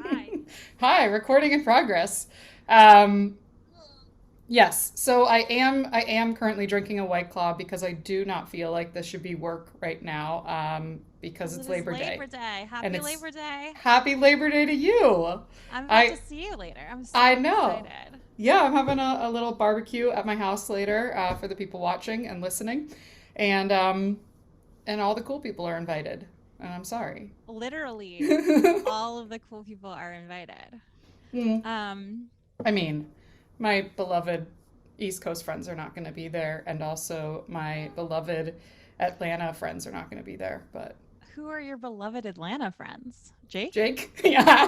Hi. Hi, recording in progress. Um, yes, so I am currently drinking a White Claw because I do not feel like this should be work right now, because Because it's it is Labor Day. Labor Day. And Happy it's Labor Day. Happy Labor Day to you. I'm about to I see you later. I'm I so know. excited. Yeah, I'm having a little barbecue at my house later, for the people watching and listening. And all the cool people are invited. And I'm sorry. Literally, all of the cool people are invited. Mm. Um, I mean, my beloved East Coast friends are not going to be there, and also my beloved Atlanta friends are not going to be there. But who are your beloved Atlanta friends? Jake? Jake, yeah.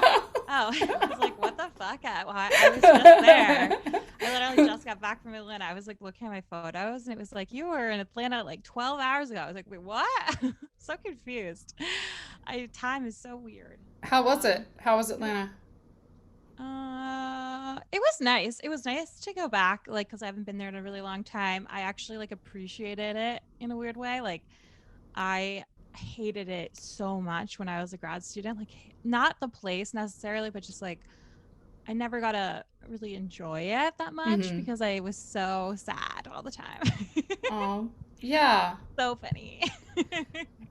Oh, I was like, what the fuck? I was just there. I literally just got back from Atlanta. I was like looking at my photos and it was like, you were in Atlanta like 12 hours ago. I was like, wait, what? So confused. Time is so weird. How was it? How was It, Atlanta? it was nice. It was nice to go back, like, because I haven't been there in a really long time. I actually like appreciated it in a weird way. Like, I hated it so much when I was a grad student. Like, not the place necessarily, but just like I never got to really enjoy it that much Mm-hmm. because I was so sad all the time. Oh, yeah. So funny.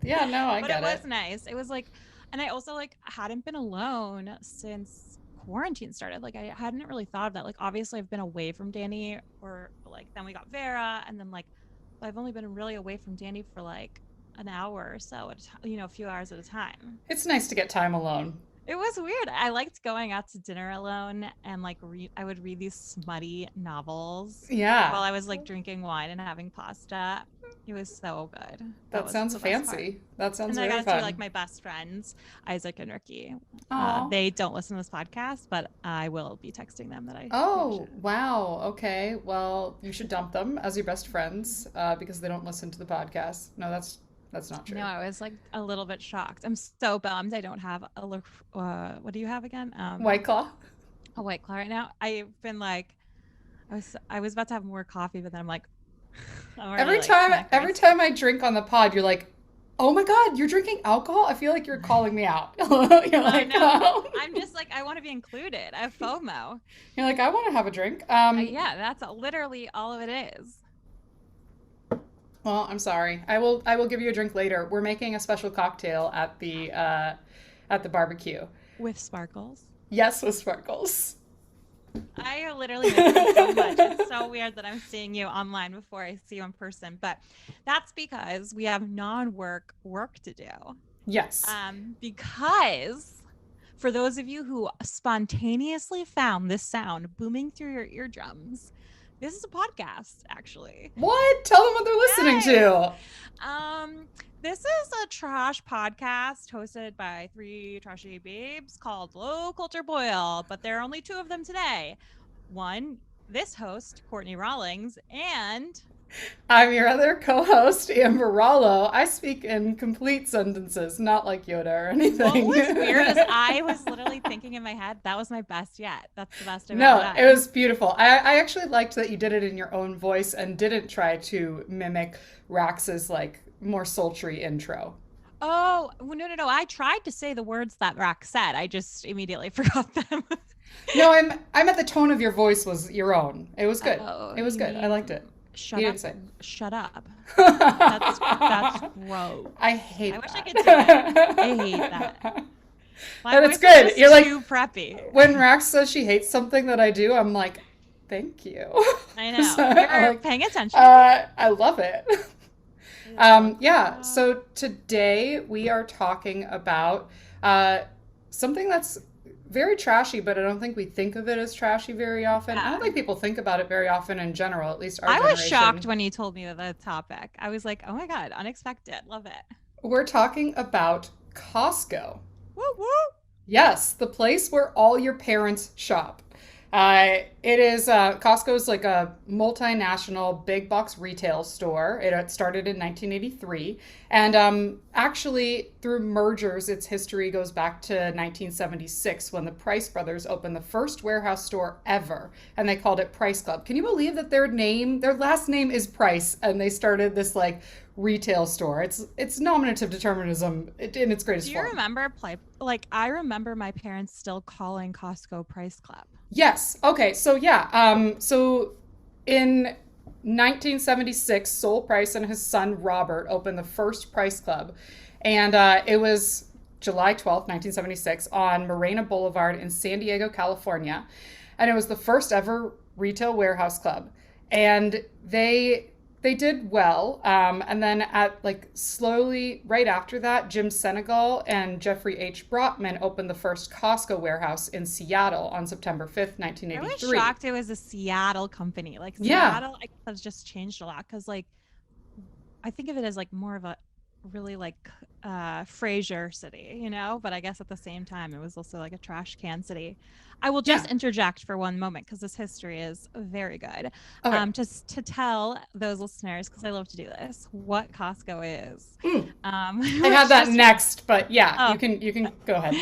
Yeah, no, I But it get was it. nice. It was like, and I also like hadn't been alone since quarantine started. Like I hadn't really thought of that. Like obviously I've been away from Danny or like then we got Vera and then like I've only been really away from Danny for like an hour or so at a time, a few hours at a time. It's nice to get time alone. It was weird. I liked going out to dinner alone and like I would read these smutty novels Yeah, while I was like drinking wine and having pasta. It was so good. That that was sounds the best part. fancy. That And sounds then I very got to see fun. like my best friends, Isaac and Ricky. Oh. They don't listen to this podcast, but I will be texting them that I Oh, should. wow. Okay. Well, you should dump them as your best friends, because they don't listen to the podcast. No, that's not No, true. I was like a little bit shocked. I'm so bummed I don't have a look. What do you have again? White Claw. A White Claw right now. I've been like, I was about to have more coffee, but then I'm like, I'm already Every like time, kind of every thirsty. time I drink on the pod, you're like, "Oh my God, you're drinking alcohol." I feel like you're calling me out. You're Oh like, no, I'm just like I want to be included. I have FOMO. you're like, I want to have a drink. Yeah, that's literally all of it is. Well, I'm sorry. I will give you a drink later. We're making a special cocktail at the barbecue. With sparkles. Yes, with sparkles. I literally miss you so much. It's so weird that I'm seeing you online before I see you in person, but that's because we have non-work work to do. Yes. Because for those of you who spontaneously found this sound booming through your eardrums, this is a podcast, actually. What? Tell them what they're listening Yes. to. Um, this is a trash podcast hosted by three trashy babes called Low Culture Boil, but there are only two of them today. One, this host, Courtney Rawlings, and I'm your other co-host, Amber Rollo. I speak in complete sentences, not like Yoda or what anything. was weird is I was literally thinking in my head, that was my best yet. That's the best I've ever No, it done. was beautiful. I actually liked that you did it in your own voice and didn't try to mimic Rax's like more sultry intro. Oh, no, no, no. I tried to say the words that Rack said. I just immediately forgot them. No, I'm at the tone of your voice was your own. It was good. Oh, It was you good. I liked mean it. You shut didn't up? say. Shut up. That's I gross. I hate wish I that. could do it. I hate that. My But it's voice is good. just You're like too preppy. when Rax says she hates something that I do, I'm like, thank you. I know. So, I'm You're like, paying attention. I love it. It is like, Yeah, so today we are talking about something that's very trashy, but I don't think we think of it as trashy very often. I don't yeah. think people think about it very often in general, at least our I was shocked generation. when you told me the topic. I was like, oh my God, unexpected. Love it. We're talking about Costco. Woo woo. Yes, the place where all your parents shop. It is Costco's like a multinational big box retail store. It started in 1983, and actually through mergers, its history goes back to 1976 when the Price brothers opened the first warehouse store ever, and they called it Price Club. Can you believe that their last name is Price, and they started this like retail store. It's nominative determinism in its Do greatest you form. remember like I remember my parents still calling Costco Price Club. Yes. Okay. So yeah. So in 1976, Sol Price and his son Robert opened the first Price Club, and it was July 12th, 1976, on Morena Boulevard in San Diego, California, and it was the first ever retail warehouse club, and they did well. And then at like slowly right after that, Jim Senegal and Jeffrey H. Brotman opened the first Costco warehouse in Seattle on September 5th, I was 1983. shocked it was a Seattle company. Like Yeah. Seattle, I guess has just changed a lot because like I think of it as like more of a really like Fraser city, you know, but I guess at the same time it was also like a trash can city. I will just Yeah. interject for one moment because this history is very good. Okay. Just to tell those listeners, because I love to do this, what Costco is. Mm. I had Which that just next, but yeah, oh you can go ahead.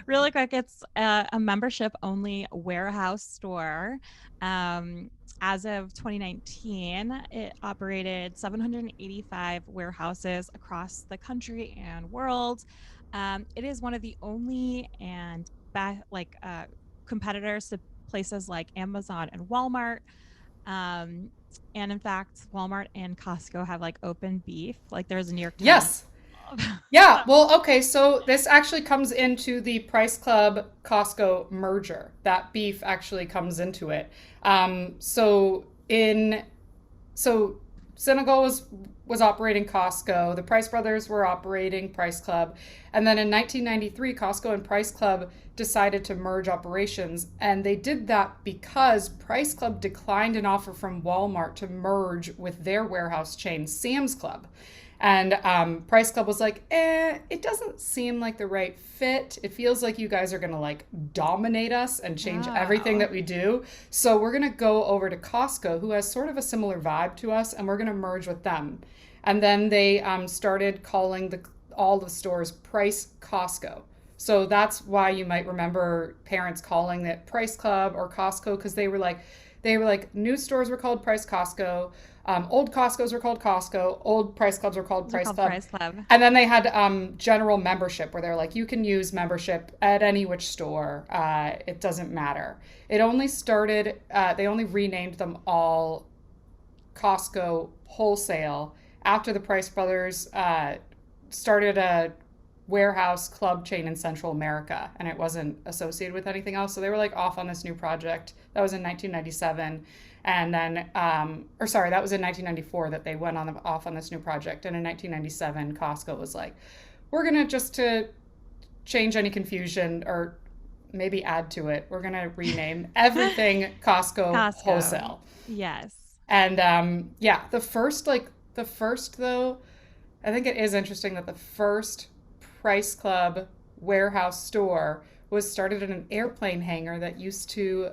really quick, it's a membership only warehouse store. Um, as of 2019, it operated 785 warehouses across the country and world. It is one of the only and competitors to places like Amazon and Walmart. Um, and in fact, Walmart and Costco have like open beef. Like there's a New York Times. Yes. Yeah, well, okay, so this actually comes into the Price Club Costco merger. That beef actually comes into it. So in so Senegal was operating Costco. The Price brothers were operating Price Club, and then in 1993, Costco and Price Club decided to merge operations, and they did that because Price Club declined an offer from Walmart to merge with their warehouse chain, Sam's Club. And Price Club was like, it doesn't seem like the right fit. It feels like you guys are going to like dominate us and change everything Wow. that we do. So we're going to go over to Costco, who has sort of a similar vibe to us, and we're going to merge with them. And then they started calling all the stores Price Costco. So that's why you might remember parents calling it Price Club or Costco, because they were like new stores were called Price Costco, old Costco's were called Costco, old Price Clubs were called Those are Price called Club, Price Club. and then they had general membership where they're like, you can use membership at any which store, it doesn't matter. It only started, they only renamed them all Costco Wholesale after the Price Brothers started a warehouse club chain in Central America, and it wasn't associated with anything else. So they were like off on this new project. That was in 1997. And then, or sorry, that was in 1994 that they went off on this new project. And in 1997, Costco was like, we're going to just to change any confusion or maybe add to it, we're going to rename everything Costco Costco. Wholesale. Yes. And yeah, the first though, I think it is interesting that the first Price Club warehouse store was started in an airplane hangar that used to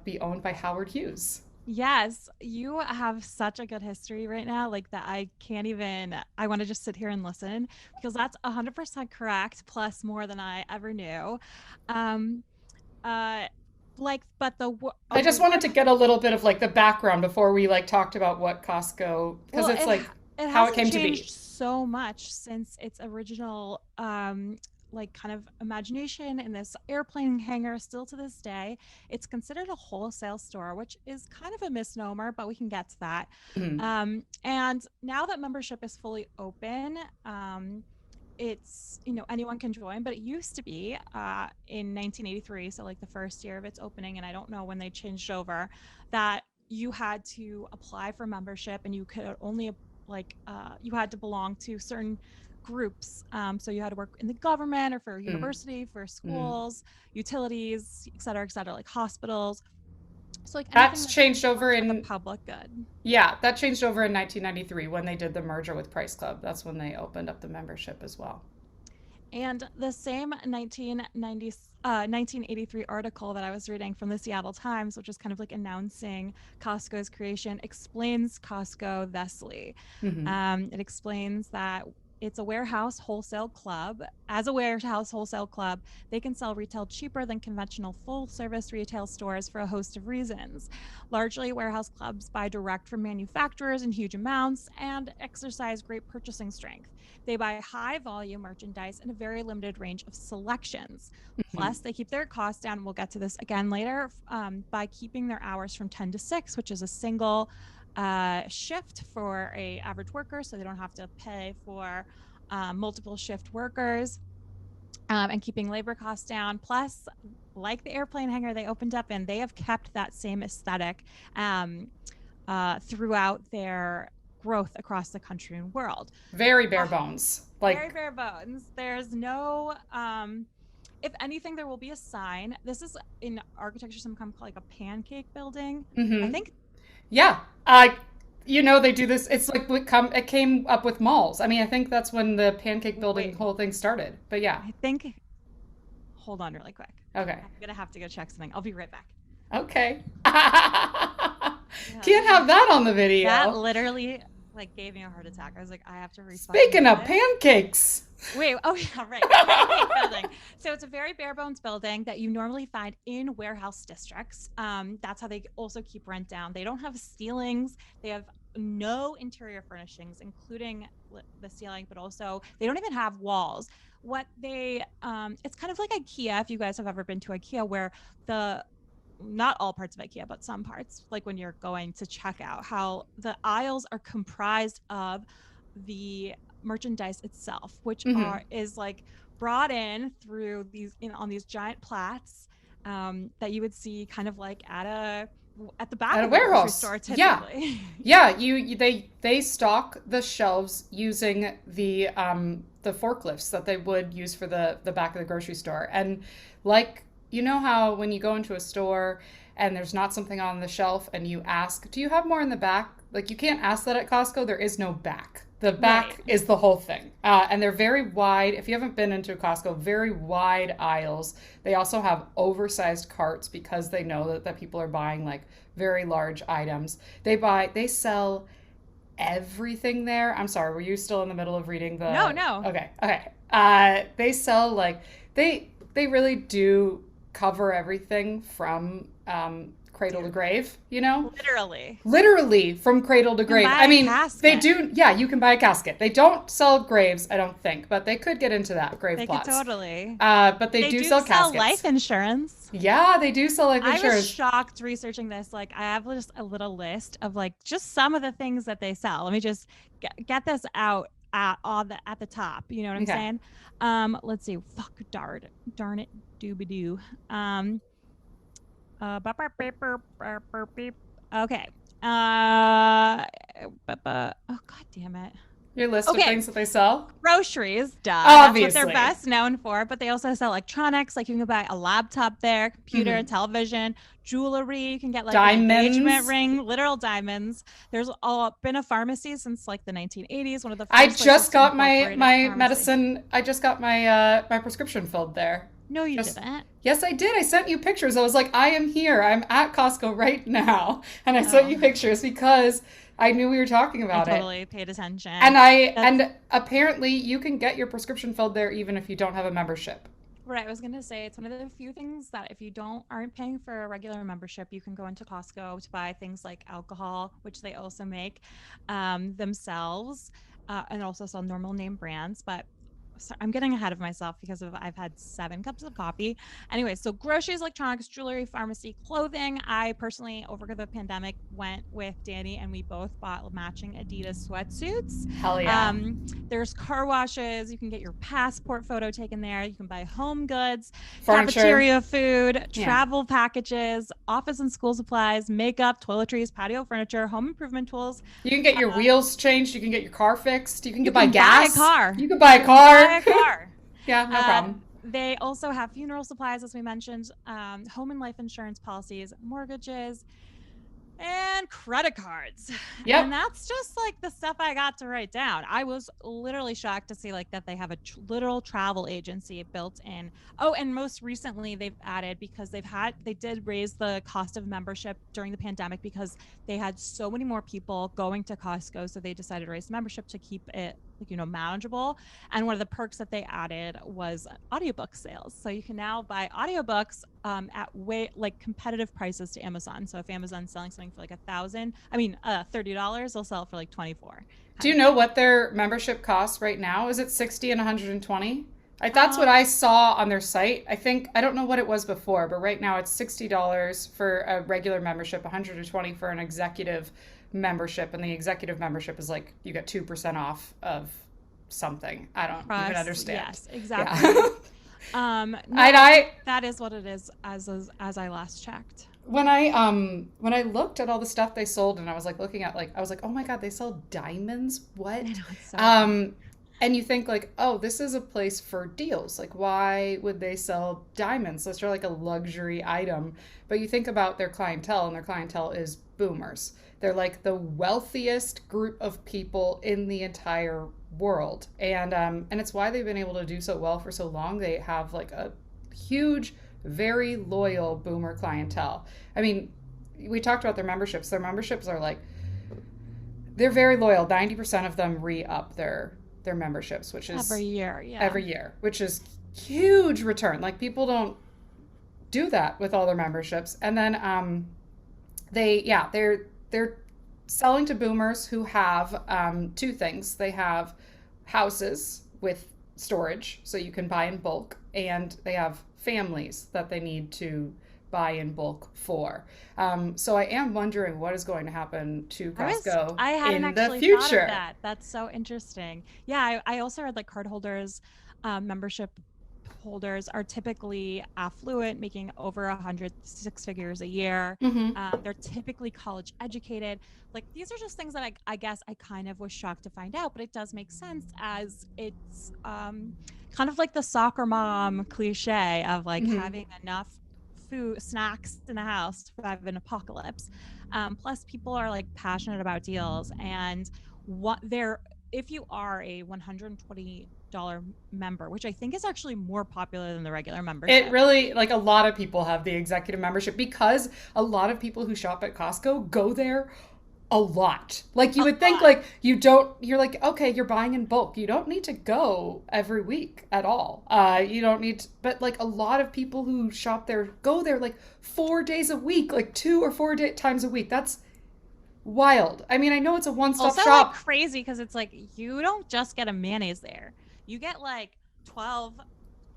be owned by Howard Hughes. Yes, you have such a good history right now, like that I can't even, I want to just sit here and listen because that's 100% correct, plus more than I ever knew. Um, uh, but I okay, just wanted to get a little bit of like the background before we like talked about what Costco, because well, it's like it how it hasn't came to changed be. so much since its original like kind of imagination in this airplane hangar still to this day. It's considered a wholesale store, which is kind of a misnomer, but we can get to that. Mm, And now that membership is fully open, it's anyone can join, but it used to be in 1983, so like the first year of its opening, and I don't know when they changed over, that you had to apply for membership and you could only you had to belong to certain groups. So you had to work in the government or for a mm, university, for mm. schools, utilities, et cetera, like hospitals. So like anything That's that changed over works for the in public good. Yeah, that changed over in 1993 when they did the merger with Price Club. That's when they opened up the membership as well. And the same 1983 article that I was reading from the Seattle Times, which is kind of like announcing Costco's creation, explains Costco thusly. Hmm. It explains that it's a warehouse wholesale club. As a warehouse wholesale club, they can sell retail cheaper than conventional full service retail stores for a host of reasons. Largely, warehouse clubs buy direct from manufacturers in huge amounts and exercise great purchasing strength. They buy high volume merchandise in a very limited range of selections. Mhm. Plus, they keep their costs down. We'll get to this again later by keeping their hours from 10 to 6, which is a single shift for a average worker, so they don't have to pay for multiple shift workers, and keeping labor costs down. Plus, like the airplane hangar they opened up in, they have kept that same aesthetic throughout their growth across the country and world. Very bare bones. Very Like, bare bones. There's no if anything, there will be a sign. This is in architecture, some kind of like a pancake building. I mm-hmm. think. Yeah. They do this. It's like it came up with malls. I mean, I think that's when the pancake building Wait, whole thing started. But yeah. I think. Hold on, really quick. Okay. I'm gonna have to go check something. I'll be right back. Okay. Yeah, Can't have that on the video. that literally like gave me a heart attack. I was like, I have to Speaking of this. pancakes. Wait, oh yeah, right. Pancake building. So it's a very bare bones building that you normally find in warehouse districts. That's how they also keep rent down. They don't have ceilings. They have no interior furnishings, including the ceiling, but also they don't even have walls. What they, it's kind of like IKEA. If you guys have ever been to IKEA, where the not all parts of IKEA, but some parts, like when you're going to check out, how the aisles are comprised of the merchandise itself, which Mm-hmm. is like brought in through these on these giant plats that you would see kind of like at the back At a of the grocery warehouse. store Yeah. typically. Yeah, they stock the shelves using the forklifts that they would use for the back of the grocery store. And like how when you go into a store and there's not something on the shelf and you ask, "Do you have more in the back?" Like you can't ask that at Costco. There is no back. The Right. back is the whole thing. And they're very wide. If you haven't been into a Costco, very wide aisles. They also have oversized carts because they know that people are buying like very large items. They sell everything there. I'm sorry, were you still in the middle of reading No, the no. Okay, okay. They sell like they really do cover everything from cradle to grave, Literally. literally from cradle to You can grave. buy I a mean, they casket. do. Yeah, you can buy a casket. They don't sell graves, I don't think, but they could get into that grave They could plots. totally. But they They do do sell sell caskets. life insurance. Yeah, they do sell life I was insurance. shocked researching this. Like, I have just a little list of like just some of the things that they sell. Let me just get this out at the top. You know what I'm Okay. saying? Let's see. Fuck, darn it, dooby doo. Beep. Okay. Oh god damn it. Your list of Okay, things that they sell. groceries, duh. That's what they're Obviously. best known for. But they also sell electronics. Like you can buy a laptop there, computer, Mm-hmm. television, jewelry. You can get like an engagement Diamonds. ring, literal diamonds. There's been a pharmacy since like the 1980s. One of the I first places just to got my incorporate a my pharmacy. medicine. I just got my prescription filled there. No, you Just didn't. Yes, I did. I sent you pictures. I was like, I am here. I'm at Costco right now, and I sent you pictures because I knew we were talking about I totally paid attention. and apparently you can get your prescription filled there even if you don't have a membership. Right, I was gonna say it's one of the few things that if you aren't paying for a regular membership, you can go into Costco to buy things like alcohol, which they also make themselves, and also sell normal name brands. But I'm getting ahead of myself because I've had 7 cups of coffee. Anyway, so groceries, electronics, jewelry, pharmacy, clothing. I personally, over the pandemic, went with Danny and we both bought matching Adidas sweatsuits. Hell yeah. There's car washes. You can get your passport photo taken there. You can buy home goods, Furniture. cafeteria food, Yeah. travel packages, office and school supplies, makeup, toiletries, patio furniture, home improvement tools. You can get your wheels changed. You can get your car fixed. You can buy buy a gas. car. You can buy a car. Buy a car. Yeah, no problem. They also have funeral supplies, as we mentioned, home and life insurance policies, mortgages, and credit cards. Yep. And that's just like the stuff I got to write down. I was literally shocked to see like that they have a literal travel agency built in. Oh, and most recently they've added, because they did raise the cost of membership during the pandemic because they had so many more people going to Costco, so they decided to raise membership to keep it like, manageable. And one of the perks that they added was audiobook sales. So you can now buy audiobooks at way like competitive prices to Amazon. So if Amazon's selling something for like $30, they'll sell it for like 24 Do kind you of know thing. what their membership costs right now? Is it 60 and 120? That's what Um, I saw on their site. I don't know what it was before, but right now it's $60 for a regular membership, 120 for an executive membership, and the executive membership is like you get 2% off of something. I don't even Plus, understand. yes, Yeah. exactly. No, And I think I that is what it is as I last checked. when I looked at all the stuff they sold and I was like looking at like I was like, "Oh my God, they sell diamonds? I What?" know it's so funny. Um and you think like, "Oh, this is a place for deals. Like why would they sell diamonds? Those are like a luxury item." But you think about their clientele and their clientele is boomers. They're like the wealthiest group of people in the entire world. And it's why they've been able to do so well for so long. They have like a huge, very loyal boomer clientele. I mean, we talked about their memberships. Their memberships are like they're very loyal. 90% of them re-up their memberships, which Every is year, yeah. every year, which is huge return. Like people don't do that with all their memberships. And then they're selling to boomers who have two things. They have houses with storage, so you can buy in bulk, and they have families that they need to buy in bulk for. So I am wondering what is going to happen to Costco I hadn't in the actually thought of future. that. That's so interesting. Yeah, I also heard like card holders, membership holders are typically affluent, making over 100 6 figures a year. Mm-hmm. They're typically college educated. Like these are just things that I guess I kind of was shocked to find out, but it does make sense as it's kind of like the soccer mom cliche of like Mm-hmm. having enough food snacks in the house to survive an apocalypse. Plus, people are like passionate about deals, and what they're if you are a $120 member, which I think is actually more popular than the regular It membership. really, like a lot of people have the executive membership because a lot of people who shop at Costco go there a lot. Like you A would think lot. like you don't you're like, okay, you're buying in bulk. You don't need to go every week at all. You don't need to, but like a lot of people who shop there go there like 4 days a week, like 2 or 4 times a week. That's wild. I mean, I know it's a one-stop Also, like shop. crazy because it's like you don't just get a mayonnaise there. You get like 12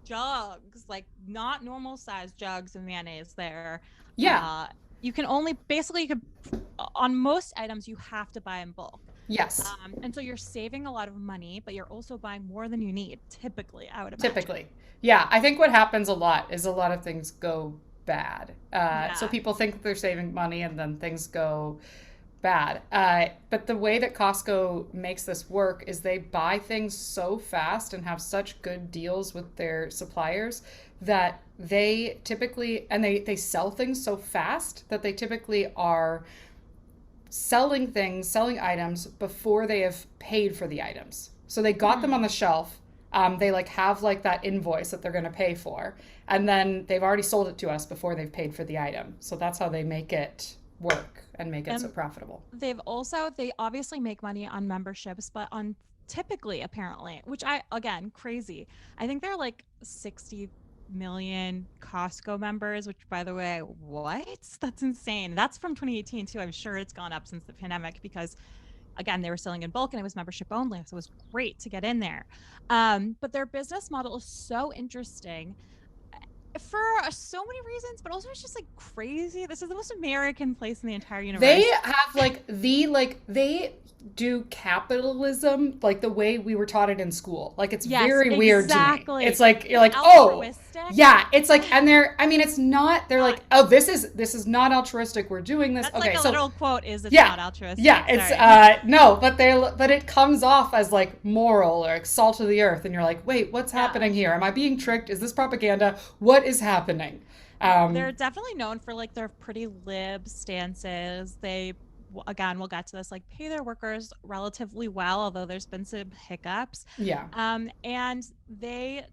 jugs, like not normal size jugs of mayonnaise there. Yeah. Uh, you can only basically you could on most items you have to buy in bulk. Yes. And so you're saving a lot of money, but you're also buying more than you need, typically, I would imagine. Typically. Yeah, I think what happens a lot is a lot of things go bad. So Yeah. people think they're saving money and then things go bad. But the way that Costco makes this work is they buy things so fast and have such good deals with their suppliers that they typically, and they sell things so fast that they typically are selling items before they have paid for the items. So they got them on Hmm. the shelf. They like have like that invoice that they're going to pay for, and then they've already sold it to us before they've paid for the item. So that's how they make it work and make it so And profitable. they obviously make money on memberships, but on typically apparently, which I again crazy. I think they're like 60 million Costco members, which by the way, what? That's insane. That's from 2018 too. I'm sure it's gone up since the pandemic because again, they were selling in bulk and it was membership only. So it was great to get in there. But their business model is so interesting for so many reasons, but also it's just like crazy. This is the most American place in the entire They universe. have like they do capitalism like the way we were taught it in school. Like it's Yes, very weird to me. It's exactly. like you're It's like, "Oh, altruistic. yeah." It's like and they're I mean it's not they're Not. like, "Oh, this is not altruistic. We're doing this." That's like Okay, a so literal quote is it's yeah. not Yeah, altruistic. it's Sorry. no, but it comes off as like moral or like salt of the earth and you're like, "Wait, what's Yeah. happening here? Am I being tricked? Is this propaganda? What is happening?" They're Um definitely known for like their pretty lib stances. They again, we'll get to this, like pay their workers relatively well, although there's been some hiccups. yeah. And they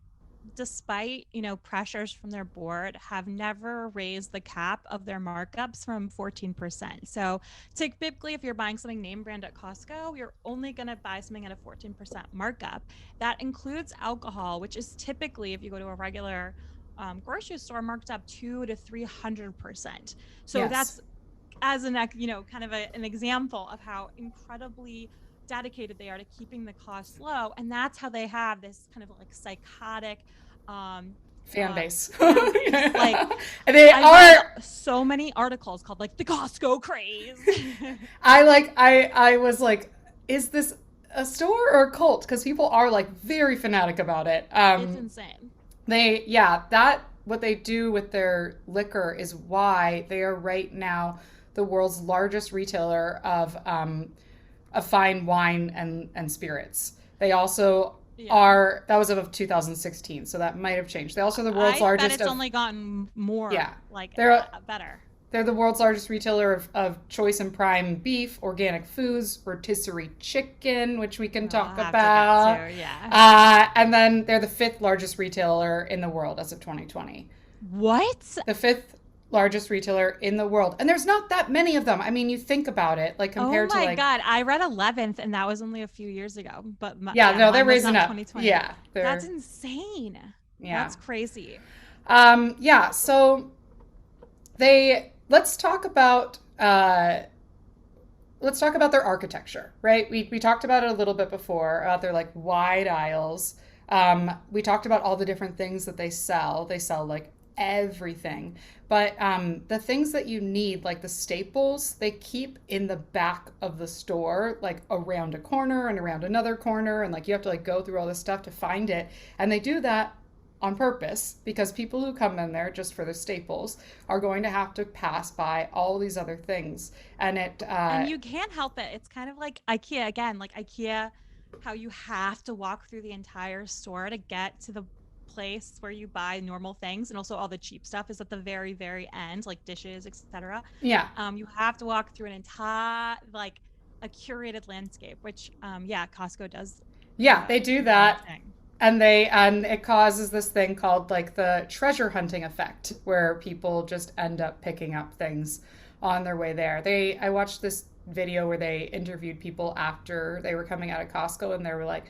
despite, pressures from their board, have never raised the cap of their markups from 14%. So typically, if you're buying something name brand at Costco, you're only going to buy something at a 14% markup. That includes alcohol, which is typically, if you go to a regular grocery store, marked up 200 to 300%. So Yes. that's as kind of an example of how incredibly dedicated they are to keeping the costs low. And that's how they have this kind of like psychotic um Fan base. fan base. Like, They I read are. so many articles called like the Costco craze. I was like, is this a store or a cult? Because people are like very fanatic about it. It's insane. That what they do with their liquor is why they are right now the world's largest retailer of fine wine and spirits. They also Yeah. are, that was of 2016, so that might have changed. They also are the world's I bet largest it's of, only gotten more yeah, like they're better. they're the world's largest retailer of choice and prime beef, organic foods, rotisserie chicken, which we can Oh, I'll talk have to get about. to. Yeah. And then they're the fifth largest retailer in the world as of 2020. What? The fifth largest retailer in the world. And there's not that many of them. I mean, you think about it, like Oh compared to my like, God. I read 11th and that was only a few years ago. But yeah, yeah, no, they're mine was raising not up. 2020. Yeah, That's they're, insane. yeah. That's crazy. Yeah, so they, let's talk about their architecture, right? We talked about it a little bit before about their like wide aisles. We talked about all the different things that they sell. They sell like everything, but the things that you need, like the staples, they keep in the back of the store, like around a corner and around another corner, and like you have to like go through all this stuff to find it. And they do that on purpose because people who come in there just for the staples are going to have to pass by all these other things, and And you can't help it. It's kind of like IKEA again, like IKEA, how you have to walk through the entire store to get to the place where you buy normal things, and also all the cheap stuff is at the very, very end, like dishes, etc. yeah, You have to walk through an entire like a curated landscape, which yeah, Costco does yeah, they do the same that. thing. And it causes this thing called like the treasure hunting effect where people just end up picking up things on their way there. I watched this video where they interviewed people after they were coming out of Costco, and they were like,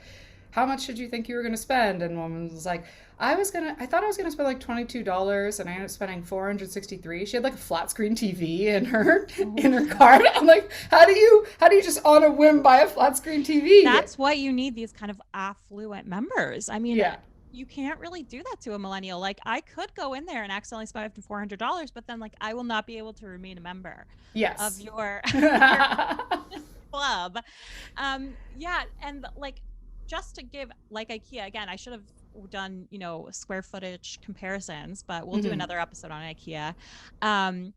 how much did you think you were going to spend? And one was like, I thought I was going to spend like $22, and I ended up spending 463. She had like a flat screen TV in her Oh in her my cart. God. I'm like, how do you just on a whim buy a flat screen TV? That's what you need, these kind of affluent members. I mean, Yeah. you can't really do that to a millennial. Like, I could go in there and accidentally spend up to $400, but then like I will not be able to remain a member of Yes. your your club. Yeah, and like just to give like IKEA again, I should have done, square footage comparisons, but we'll do Mhm. another episode on IKEA. Um,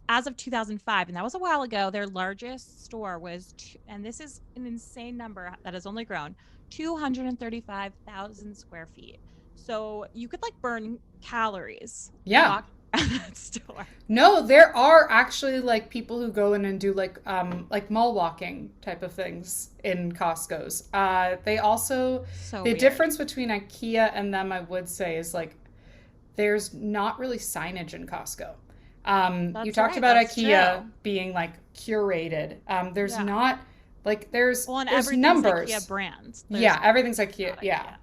as of 2005, and that was a while ago, their largest store was, and this is an insane number that has only grown, 235,000 square feet. So you could like burn calories Yeah. walking around that store. No, there are actually like people who go in and do like mall walking type of things in Costco's. They also, So the weird. difference between IKEA and them, I would say, is like there's not really signage in Costco. You That's talked right. about That's IKEA true. being like curated. There's Yeah. not like Well, and there's everything's IKEA numbers. brand. Yeah, There's everything's nothing IKEA. not Yeah. IKEA.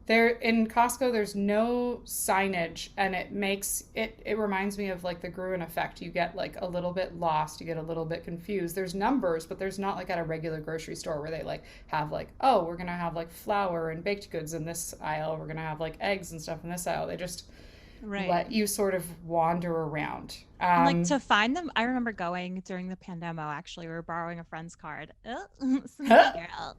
There in Costco, there's no signage, and it makes it. It reminds me of like the Gruen effect. You get like a little bit lost, you get a little bit confused. There's numbers, but there's not like at a regular grocery store where they like have like, oh, we're gonna have like flour and baked goods in this aisle. We're gonna have like eggs and stuff in this aisle. They just Right. let you sort of wander around. And like to find them, I remember going during the pandemic. Actually, we were borrowing a friend's card. Oh, sneaky girl.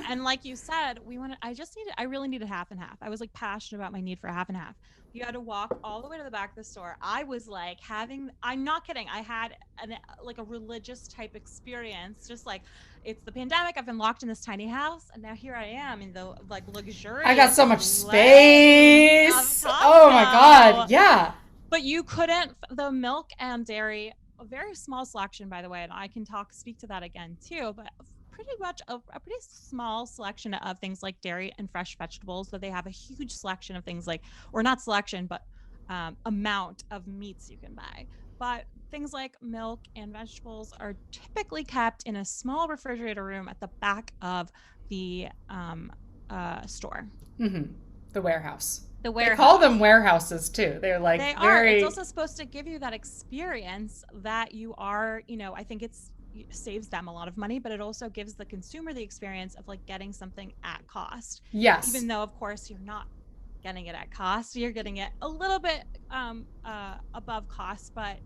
And like you said, we wanted. I really needed half and half. I was like passionate about my need for half and half. You had to walk all the way to the back of the store. I was like having. I'm not kidding. I had like a religious type experience. Just like it's the pandemic. I've been locked in this tiny house, and now here I am in the like I got luxurious so much lanes of space. Oh my God. Costco. Yeah. But you couldn't, the milk and dairy, a very small selection, by the way, and I can speak to that again too, but pretty much a pretty small selection of things like dairy and fresh vegetables. So they have a huge selection of things like, or not selection, but amount of meats you can buy. But things like milk and vegetables are typically kept in a small refrigerator room at the back of the store, Hmm. The warehouse. the They call them warehouse. warehouses too. They're like They are. It's very, also supposed to give you that experience that you are, I think it saves them a lot of money, but it also gives the consumer the experience of like getting something at cost. yes. Even though, of course, you're not getting it at cost, you're getting it a little bit above cost, but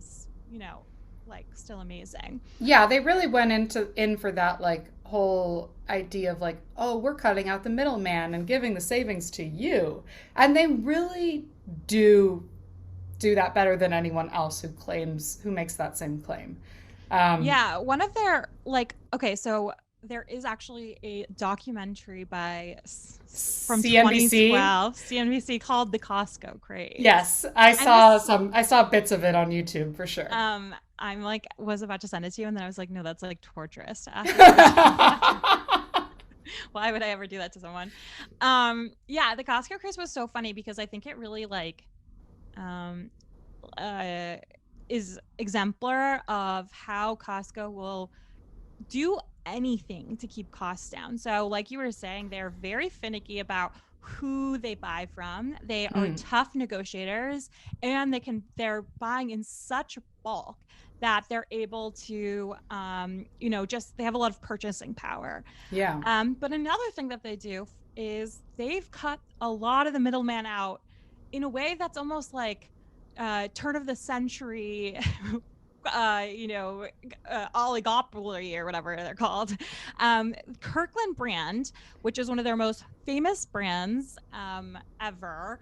you know, like still amazing. Yeah, they really went in for that like whole idea of like, oh, we're cutting out the middleman and giving the savings to you. And they really do do that better than anyone else who makes that same claim. Um, Yeah, one of their like okay, so there is actually a documentary from CNBC. 2012, CNBC, called The Costco Craze. Yes, And this I saw bits of it on YouTube for sure. I'm like was about to send it to you and then I was like, no, that's like torturous to ask this person to watch. Why would I ever do that to someone? Yeah, The Costco Craze was so funny because I think it really like um uh is exemplar of how Costco will do anything to keep costs down. So, like you were saying, they're very finicky about who they buy from. They are Mm, tough negotiators and they're buying in such bulk that they're able to just they have a lot of purchasing power. yeah. But another thing that they do is they've cut a lot of the middleman out in a way that's almost like turn of the century you know, oligopoly or whatever they're called. Kirkland brand, which is one of their most famous brands ever,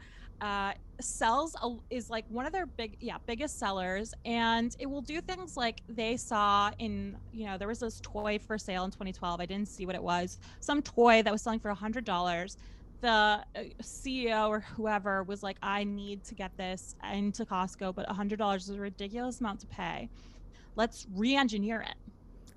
is like one of their biggest sellers, and it will do things like they saw in there was this toy for sale in 2012. I didn't see what it was. Some toy that was selling for $100. The CEO or whoever was like, I need to get this into Costco, but $100 is a ridiculous amount to pay. Let's re-engineer it.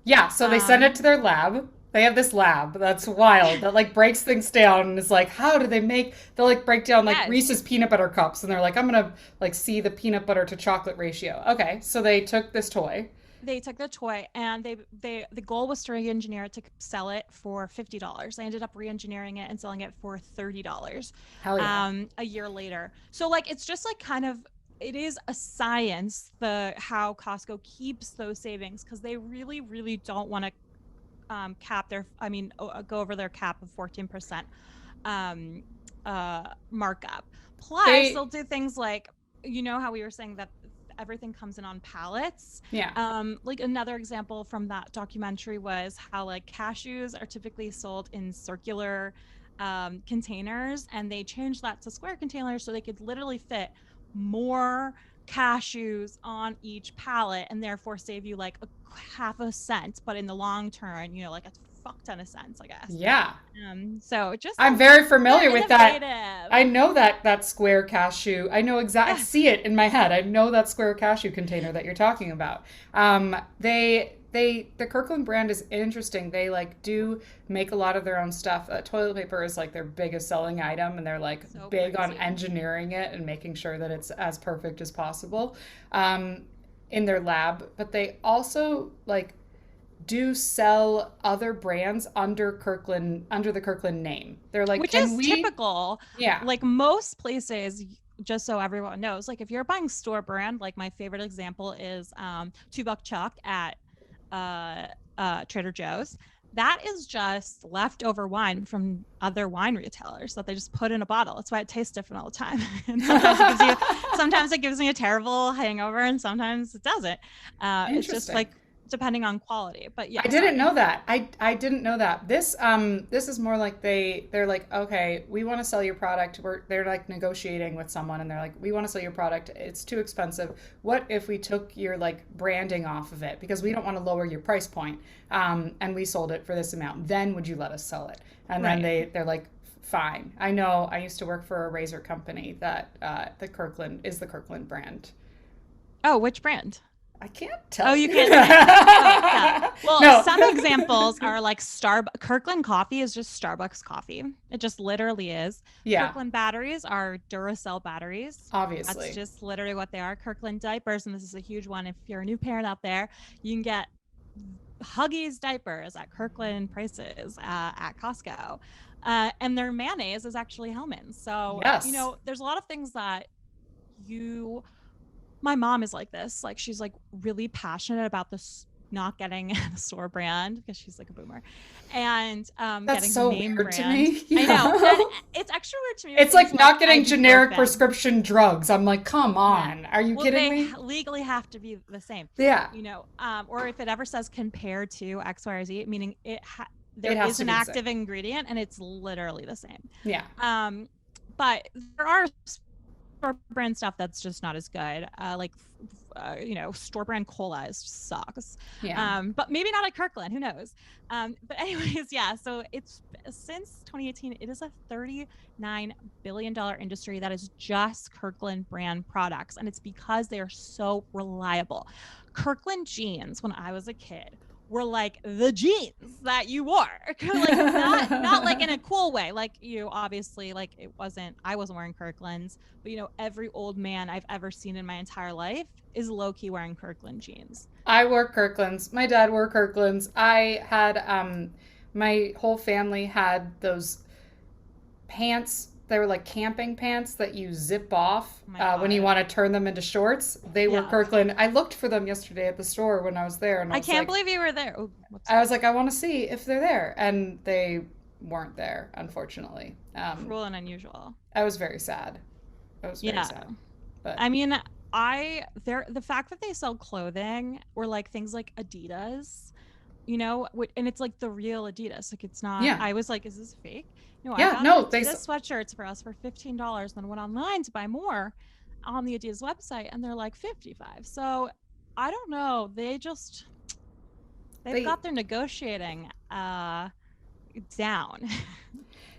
Yeah, so they send it Um, to their lab. They have this lab that's wild that like breaks things down and is like, how do they make? They'll like break down like yes, Reese's peanut butter cups, and they're like, I'm gonna like see the peanut butter to chocolate ratio. Okay, so they took this toy. they took the toy and the goal was to re-engineer it to sell it for $50. They ended up re-engineering it and selling it for $30 Hell yeah. a year later. So like it's just like kind of it is a science the how Costco keeps those savings because they really really don't want to cap their go over their cap of 14% um markup. Plus They they'll do things like how we were saying that everything comes in on pallets. yeah. Like another example from that documentary was how like cashews are typically sold in circular containers, and they changed that to square containers so they could literally fit more cashews on each pallet and therefore save you like a half a cent, but in the long term, like a fuck ton of cents, I guess. Yeah. So just I'm like very they're familiar with that. I innovative. know that square cashew. I know exactly. I Yes. see it in my head. I know that square cashew container that you're talking about. The Kirkland brand is interesting. They like do make a lot of their own stuff. Toilet paper is like their biggest selling item, and they're like So big on crazy. engineering it and making sure that it's as perfect as possible um, in their lab. But they also like do sell other brands under the Kirkland name. They're like, Which "Can is we?" typical. Yeah. Like most places, just so everyone knows, like if you're buying store brand, like my favorite example is $2 Chuck at uh, Trader Joe's. That is just leftover wine from other wine retailers that they just put in a bottle. That's why it tastes different all the time. And sometimes it gives me a terrible hangover, and sometimes it doesn't. It's just Interesting. like depending on quality. But yeah, I didn't sorry. know that. I didn't know that. This is more like they're like, okay, we want to sell your product. They're like negotiating with someone, and they're like, we want to sell your product. It's too expensive. What if we took your like branding off of it because we don't want to lower your price point, and we sold it for this amount. Then would you let us sell it? And then Right. they're like, fine. I know. I used to work for a razor company that the Kirkland brand. Oh, which brand? I can't Oh, tell you you. can't say it. Oh, yeah. Well, No. some examples are like Kirkland coffee is just Starbucks coffee. It just literally is. Yeah, Kirkland batteries are Duracell batteries. That's obviously. just literally what they are. Kirkland diapers, and this is a huge one. If you're a new parent out there, you can get Huggies diapers at Kirkland prices at Costco. And their mayonnaise is actually Hellman's. So, Yes. there's a lot of things that you my mom is like this. Like she's like really passionate about this not getting the store brand because she's like a boomer and That's getting so name weird to brand. me. I know. Yeah. And it's extra weird to me with It's like things like not getting generic ibuprofen. prescription drugs. I'm like, come Yeah. on. Are you Well, kidding they me? legally have to be the same, Yeah. or if it ever says compared to X, Y, or Z, meaning there It has is to an be the same. active ingredient and it's literally the same. Yeah. But there are store brand stuff that's just not as good. Store brand cola sucks. Yeah. But maybe not at Kirkland, who knows? But anyways, yeah. So it's since 2018, it is a $39 billion industry that is just Kirkland brand products. And it's because they are so reliable. Kirkland jeans, when I was a kid, were like the jeans that you wore. Like not like in a cool way. Like obviously like I wasn't wearing Kirkland's, but every old man I've ever seen in my entire life is low-key wearing Kirkland jeans. I wore Kirkland's. My dad wore Kirkland's. I had my whole family had those pants. They were like camping pants that you zip off when you want to turn them into shorts. They were Kirkland. I looked for them yesterday at the store when I was there, and I can't believe you were there. Oh, I was like, I want to see if they're there, and they weren't there, unfortunately. Cruel and unusual. I was very sad. I was very sad. But I mean, the fact that they sell clothing or like things like Adidas, and it's like the real Adidas. Like it's not. Yeah. I was like, is this fake? No, yeah, I no, got Adidas sweatshirts for us for $15, then went online to buy more on the Adidas website, and they're like $55. So I don't know. They've got their negotiating down.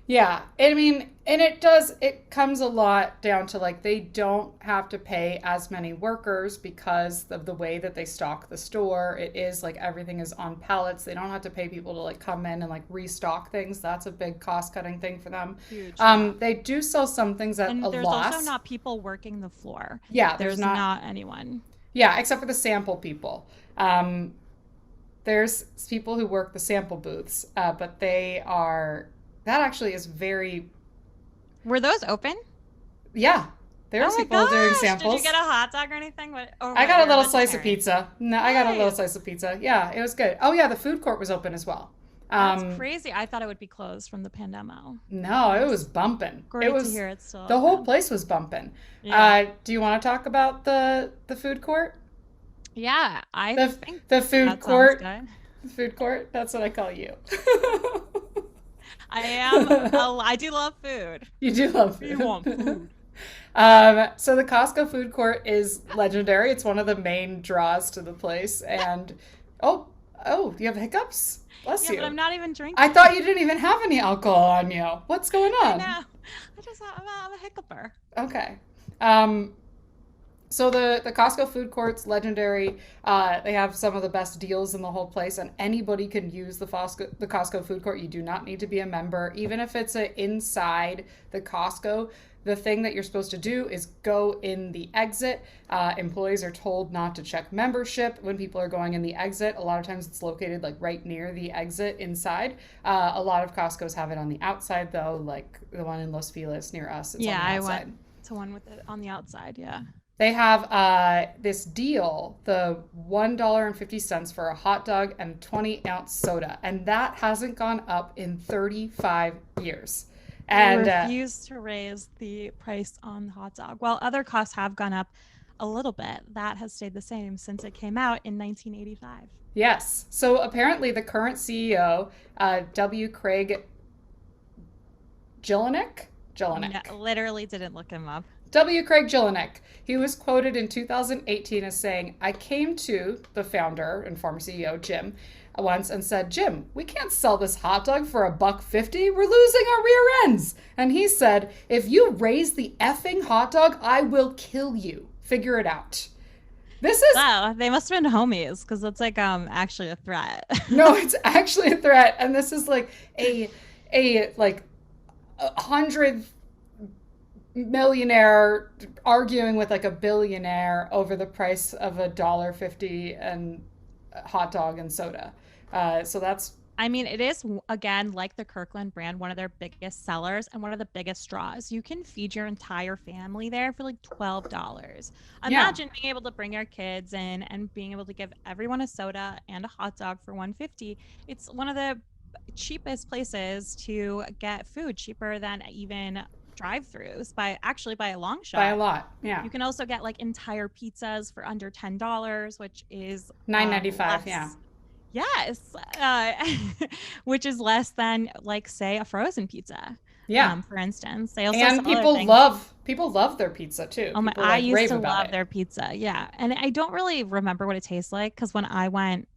Yeah, I mean, and it comes a lot down to like they don't have to pay as many workers because of the way that they stock the store. It is like everything is on pallets. They don't have to pay people to like come in and like restock things. That's a big cost cutting thing for them. Huge. They do sell some things at and a there's loss. also not people working the floor. Yeah, there's not anyone. Yeah, except for the sample people. There's people who work the sample booths, but that actually is very. Were those open? Yeah, there's people doing samples. Did you get a hot dog or anything? I got a little slice of pizza. No, I got a little slice of pizza. Yeah, it was good. Oh yeah, the food court was open as well. That's crazy. I thought it would be closed from the pandemic. No, it was bumping. Great to hear it's still the open. whole place was bumping. Yeah. Do you want to talk about the food court? Yeah, the food court. The food court. That's what I call you. I do love food. You do love food. You want food. So the Costco food court is legendary. It's one of the main draws to the place. And oh, you have hiccups? Bless you. But I'm not even drinking. I thought you didn't even have any alcohol on you. What's going on? I know. I'm a hiccuper. Okay. So the Costco food court's legendary. They have some of the best deals in the whole place, and anybody can use the Costco food court. You do not need to be a member, even if it's inside the Costco. The thing that you're supposed to do is go in the exit. Employees are told not to check membership when people are going in the exit. A lot of times it's located like right near the exit inside. A lot of Costco's have it on the outside though, like the one in Los Feliz near us. It's on the outside. I went to one with it on the outside. Yeah. They have this deal, the $1.50 for a hot dog and 20-ounce soda, and that hasn't gone up in 35 years. And they refuse to raise the price on the hot dog. While other costs have gone up a little bit, that has stayed the same since it came out in 1985. Yes. So apparently the current CEO, W. Craig Jelinek? No, literally didn't look him up. W. Craig Jelinek. He was quoted in 2018 as saying, I came to the founder and former CEO, Jim, once and said, Jim, we can't sell this hot dog for $1.50. We're losing our rear ends. And he said, if you raise the effing hot dog, I will kill you. Figure it out. This is Wow, they must have been homies because that's like actually a threat. no, it's actually a threat, and this is like a like 100 millionaire arguing with like a billionaire over the price of $1.50 and hot dog and soda. So that's I mean, it is again like the Kirkland brand, one of their biggest sellers and one of the biggest draws. You can feed your entire family there for like $12. yeah, Imagine being able to bring your kids in and being able to give everyone a soda and a hot dog for 150. It's one of the cheapest places to get food, cheaper than even drive-throughs by a long by a shot. lot. Yeah, You can also get like entire pizzas for under $10, which is 9.95. Yeah, less. Yes, which is less than like say a frozen pizza. yeah. For instance, they also And sell other things. people love their pizza too. Oh my, People I like used rave to about love it. their pizza. Yeah, and I don't really remember what it tastes like because when I went,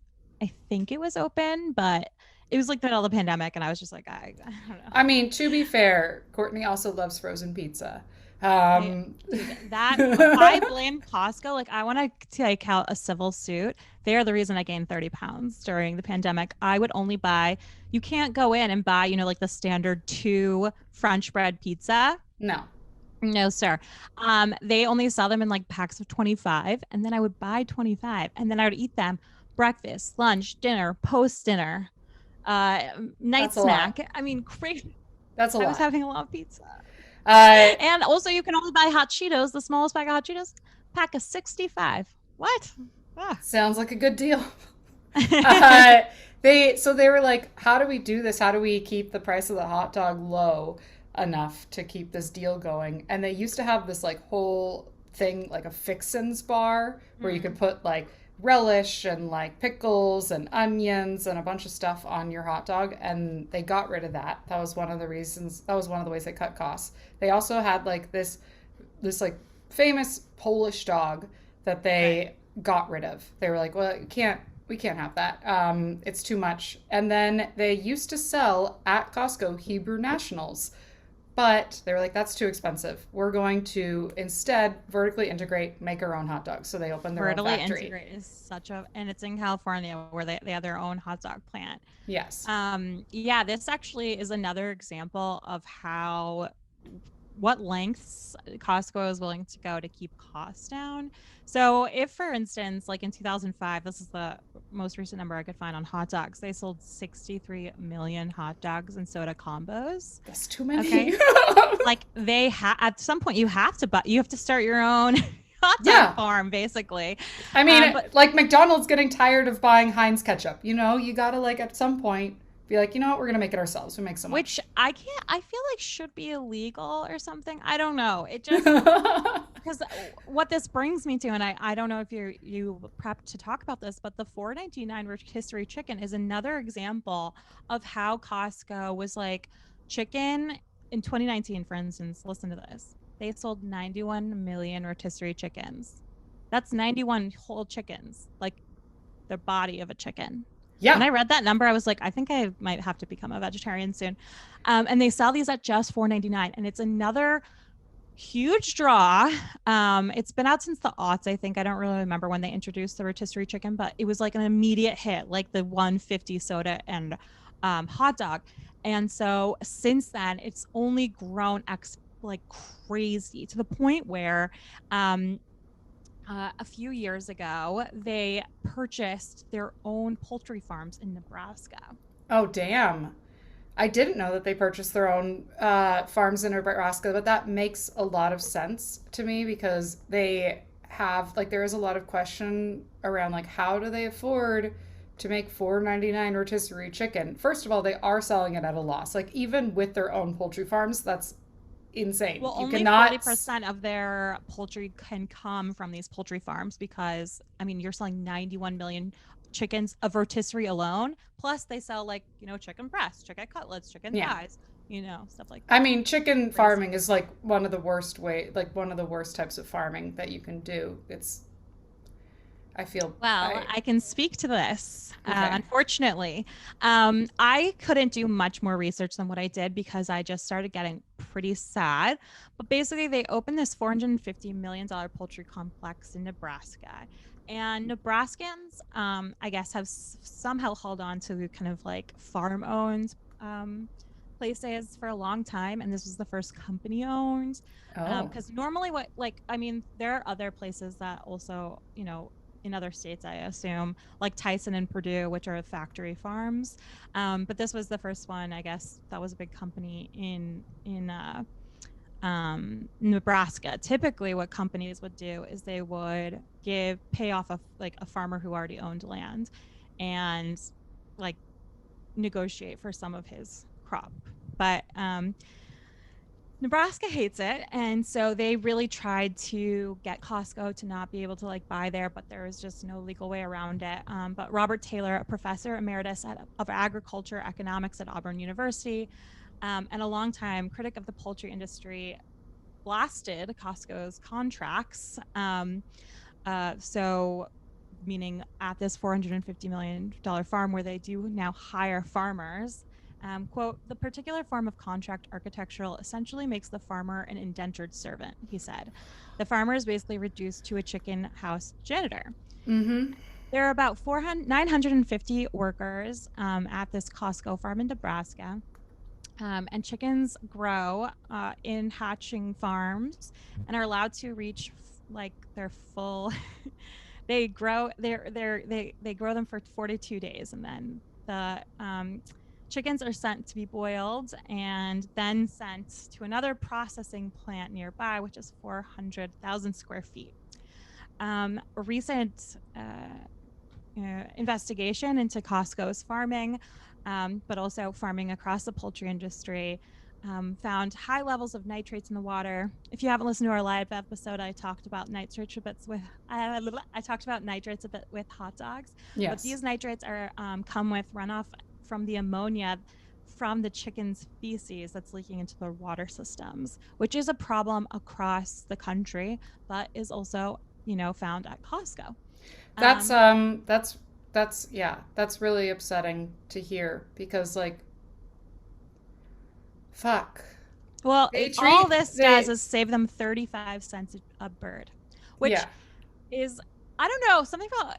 I think it was open, but it was like the middle of the pandemic, and I was just like, I don't know. I mean, to be fair, Courtney also loves frozen pizza. I Um, dude, that I blame Costco. Like I want to take out a civil suit. They are the reason I gained 30 pounds during the pandemic. I would only buy, you can't go in and buy, like the standard two French bread pizza. no. No, sir. They only sell them in like packs of 25, and then I would buy 25, and then I would eat them breakfast, lunch, dinner, post dinner, uh, night That's a lot. snack. I mean, crazy. That's a I was lot. having a lot of pizza. Uh, And also, you can only buy hot Cheetos, the smallest pack of hot Cheetos, pack of 65. What? Ah. sounds like a good deal. Uh, they were like, how do we do this? How do we keep the price of the hot dog low enough to keep this deal going? And they used to have this like whole thing, like a fixins bar, where you could Mm. put like relish and like pickles and onions and a bunch of stuff on your hot dog, and they got rid of that. That was one of the reasons. That was one of the ways they cut costs. They also had like this like famous Polish dog that Right. they got rid of. They were like, well, we can't have that. It's too much. And then they used to sell at Costco Hebrew Nationals, but they were like, that's too expensive. We're going to instead vertically integrate, make our own hot dogs. So they opened their own Vertically factory. integrate is and it's in California where they have their own hot dog plant. Yes. Yeah, this actually is another example of what lengths Costco is willing to go to keep costs down. So, if for instance, like in 2005, this is the most recent number I could find on hot dogs, they sold 63 million hot dogs and soda combos. That's too many. Okay. Like at some point you have to start your own hot dog Yeah. farm basically. I mean, But like McDonald's getting tired of buying Heinz ketchup. You got to like at some point be like, you know what, we're going to make it ourselves. We make so which much. I feel like should be illegal or something. I don't know. It just because what this brings me to, and I don't know if you prepped to talk about this, but the 4.99 rotisserie chicken is another example of how Costco was like chicken in 2019, for instance. Listen to this: they sold 91 million rotisserie chickens. That's 91 whole chickens, like the body of a chicken. When Yeah. I read that number, I was like, I think I might have to become a vegetarian soon. And they sell these at just $4.99, and it's another huge draw. It's been out since the aughts, I think. I don't really remember when they introduced the rotisserie chicken, but it was like an immediate hit, like the 150 soda and hot dog. And so since then, it's only grown like crazy to the point where a few years ago, they purchased their own poultry farms in Nebraska. Oh, damn. I didn't know that they purchased their own farms in Nebraska, but that makes a lot of sense to me because they have like there is a lot of question around like how do they afford to make 4.99 rotisserie chicken. First of all, they are selling it at a loss. Like even with their own poultry farms, that's insane. Well, You only cannot 40% of their poultry can come from these poultry farms because, I mean, you're selling 91 million chickens of rotisserie alone. Plus, they sell like, chicken breasts, chicken cutlets, chicken yeah. thighs, stuff like I that. mean, chicken Crazy. farming is like one of the worst like one of the worst types of farming that you can do. I feel, Well, I, I can speak to this. okay. Unfortunately, I couldn't do much more research than what I did because I just started getting pretty sad. But basically, they opened this $450 million poultry complex in Nebraska. And Nebraskans, I guess, have somehow held on to kind of like farm owned places for a long time. And this was the first company owned. Oh. Because normally, what, like, I mean, there are other places that also, in other states, I assume, like Tyson and Purdue, which are factory farms. But this was the first one, I guess, that was a big company in Nebraska. Typically, what companies would do is they would pay off a farmer who already owned land, and like negotiate for some of his crop. But Nebraska hates it, and so they really tried to get Costco to not be able to like buy there, but there was just no legal way around it. But Robert Taylor, a professor emeritus of agriculture economics at Auburn University, and a longtime critic of the poultry industry, blasted Costco's contracts. So, meaning at this $450 million farm where they do now hire farmers. Quote, the particular form of contract architectural essentially makes the farmer an indentured servant, he said. The farmer is basically reduced to a chicken house janitor. Mm-hmm. There are about 950 workers at this Costco farm in Nebraska. And chickens grow in hatching farms and are allowed to reach like their full. They grow they grow them for 42 days, and then the chickens are sent to be boiled and then sent to another processing plant nearby, which is 400,000 square feet. A recent investigation into Costco's farming, but also farming across the poultry industry, found high levels of nitrates in the water. If you haven't listened to our live episode, I talked about nitrates a bit with hot dogs. But Yes. these nitrates are come with runoff from the ammonia from the chicken's feces that's leaking into the water systems, which is a problem across the country, but is also found at Costco. That's Um, yeah, that's really upsetting to hear because like fuck. Well, They all treat this does they is save them 35 cents a bird, which yeah. is, I don't know, something about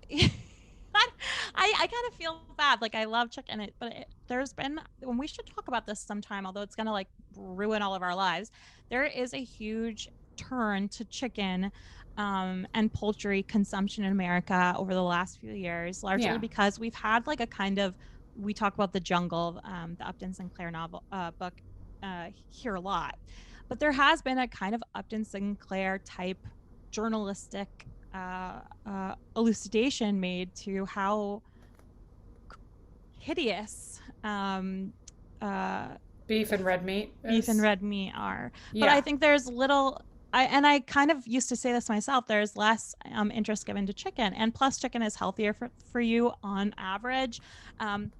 I kind of feel bad. Like, I love chicken, but there's been, when we should talk about this sometime, although it's going to like ruin all of our lives, there is a huge turn to chicken and poultry consumption in America over the last few years, largely Yeah. because we've had like a kind of, we talk about the jungle, the Upton Sinclair novel book here a lot, but there has been a kind of Upton Sinclair type journalistic elucidation made to how hideous uh, Beef and red meat beef and is red meat are. But I yeah. think there's little. I kind of used to say this myself. There's less interest given to chicken, and plus, chicken is healthier for you on average. Um,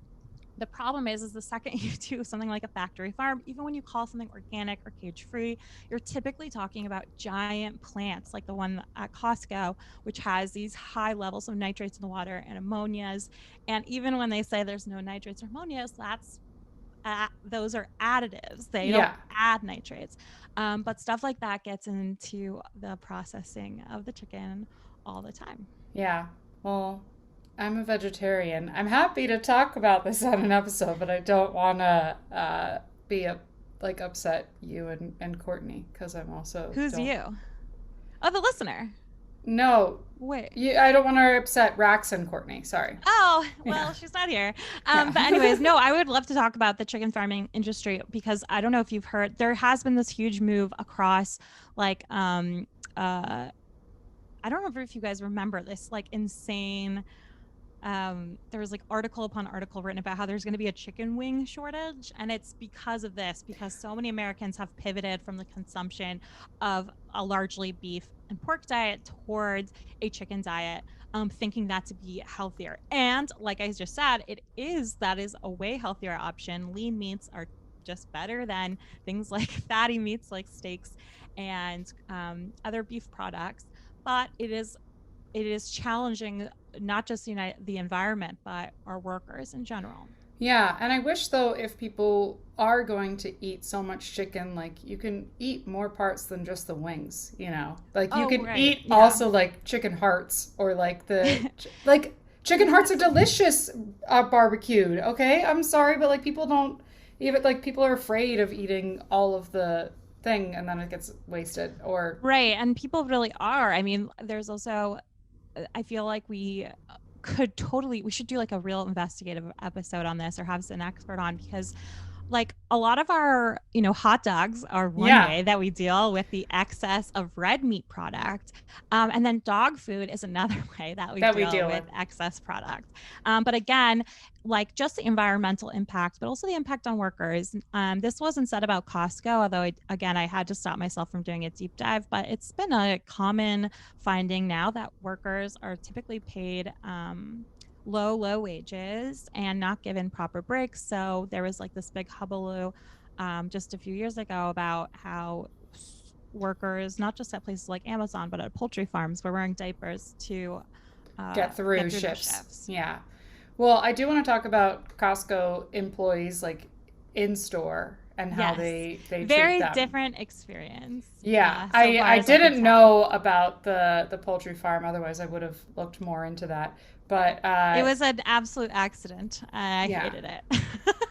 the problem is the second you do something like a factory farm, even when you call something organic or cage free, you're typically talking about giant plants like the one at Costco, which has these high levels of nitrates in the water and ammonias. And even when they say there's no nitrates or ammonias, those are additives. They don't Yeah. add nitrates. But stuff like that gets into the processing of the chicken all the time. Yeah. Well, I'm a vegetarian. I'm happy to talk about this on an episode, but I don't want to be like upset you and Courtney because I'm also Who's don't. you? Oh, the listener. No, Wait. I don't want to upset Rax and Courtney. Sorry. Oh, Yeah. well, she's not here. Yeah. But anyways, no, I would love to talk about the chicken farming industry because I don't know if you've heard, there has been this huge move across like I don't know if you guys remember this like insane there was like article upon article written about how there's going to be a chicken wing shortage, and it's because of this, because so many Americans have pivoted from the consumption of a largely beef and pork diet towards a chicken diet, thinking that to be healthier. And like I just said, that is a way healthier option. Lean meats are just better than things like fatty meats like steaks and other beef products, but it is challenging not just the environment but our workers in general. Yeah, and I wish though if people are going to eat so much chicken, like you can eat more parts than just the wings, you know? Like you Oh, can right. eat Yeah. also like chicken hearts or like like chicken hearts are delicious barbecued, okay? I'm sorry, but like people don't even like people are afraid of eating all of the thing and then it gets wasted or Right. And people really are. I mean, there's also, I feel like we should do like a real investigative episode on this or have an expert on because like a lot of our, hot dogs are one yeah, way that we deal with the excess of red meat product. And then dog food is another way that we that we deal deal with with. excess product. But again, like just the environmental impact, but also the impact on workers. This wasn't said about Costco, although again, I had to stop myself from doing a deep dive, but it's been a common finding now that workers are typically paid low wages and not given proper breaks. So there was like this big hullabaloo just a few years ago about how workers, not just at places like Amazon, but at poultry farms, were wearing diapers to Get get through through their shifts. shifts. Yeah. Well, I do want to talk about Costco employees like in store and how Yes, they treat very them. different experience Yeah, so far I as I could didn't tell. know about the poultry farm. Otherwise, I would have looked more into that. But It was an absolute accident. I yeah, hated it.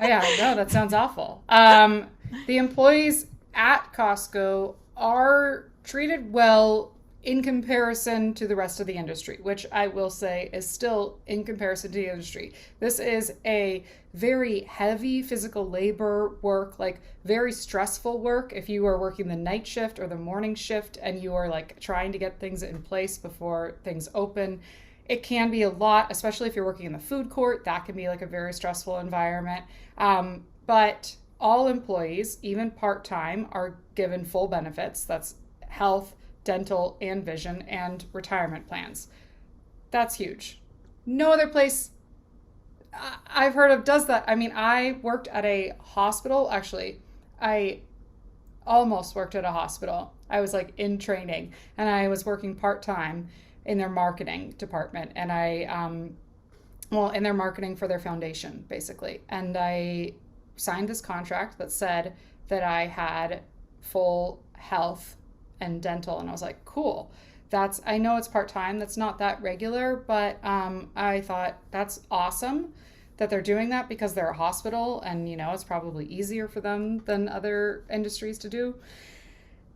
yeah, no, that sounds awful. The employees at Costco are treated well in comparison to the rest of the industry, which I will say is still in comparison to the industry. This is a very heavy physical labor work, like very stressful work. If you are working the night shift or the morning shift and you are like trying to get things in place before things open, it can be a lot, especially if you're working in the food court. That can be like a very stressful environment. But all employees, even part time, are given full benefits. That's health, dental, and vision, and retirement plans. That's huge. No other place I've heard of does that. I mean, I worked at a hospital. Actually, I almost worked at a hospital. I was like in training and I was working part time in their marketing department. And well, in their marketing for their foundation, basically. And I signed this contract that said that I had full health and dental. And I was like, cool. I know it's part time. That's not that regular, but I thought that's awesome that they're doing that because they're a hospital and, it's probably easier for them than other industries to do.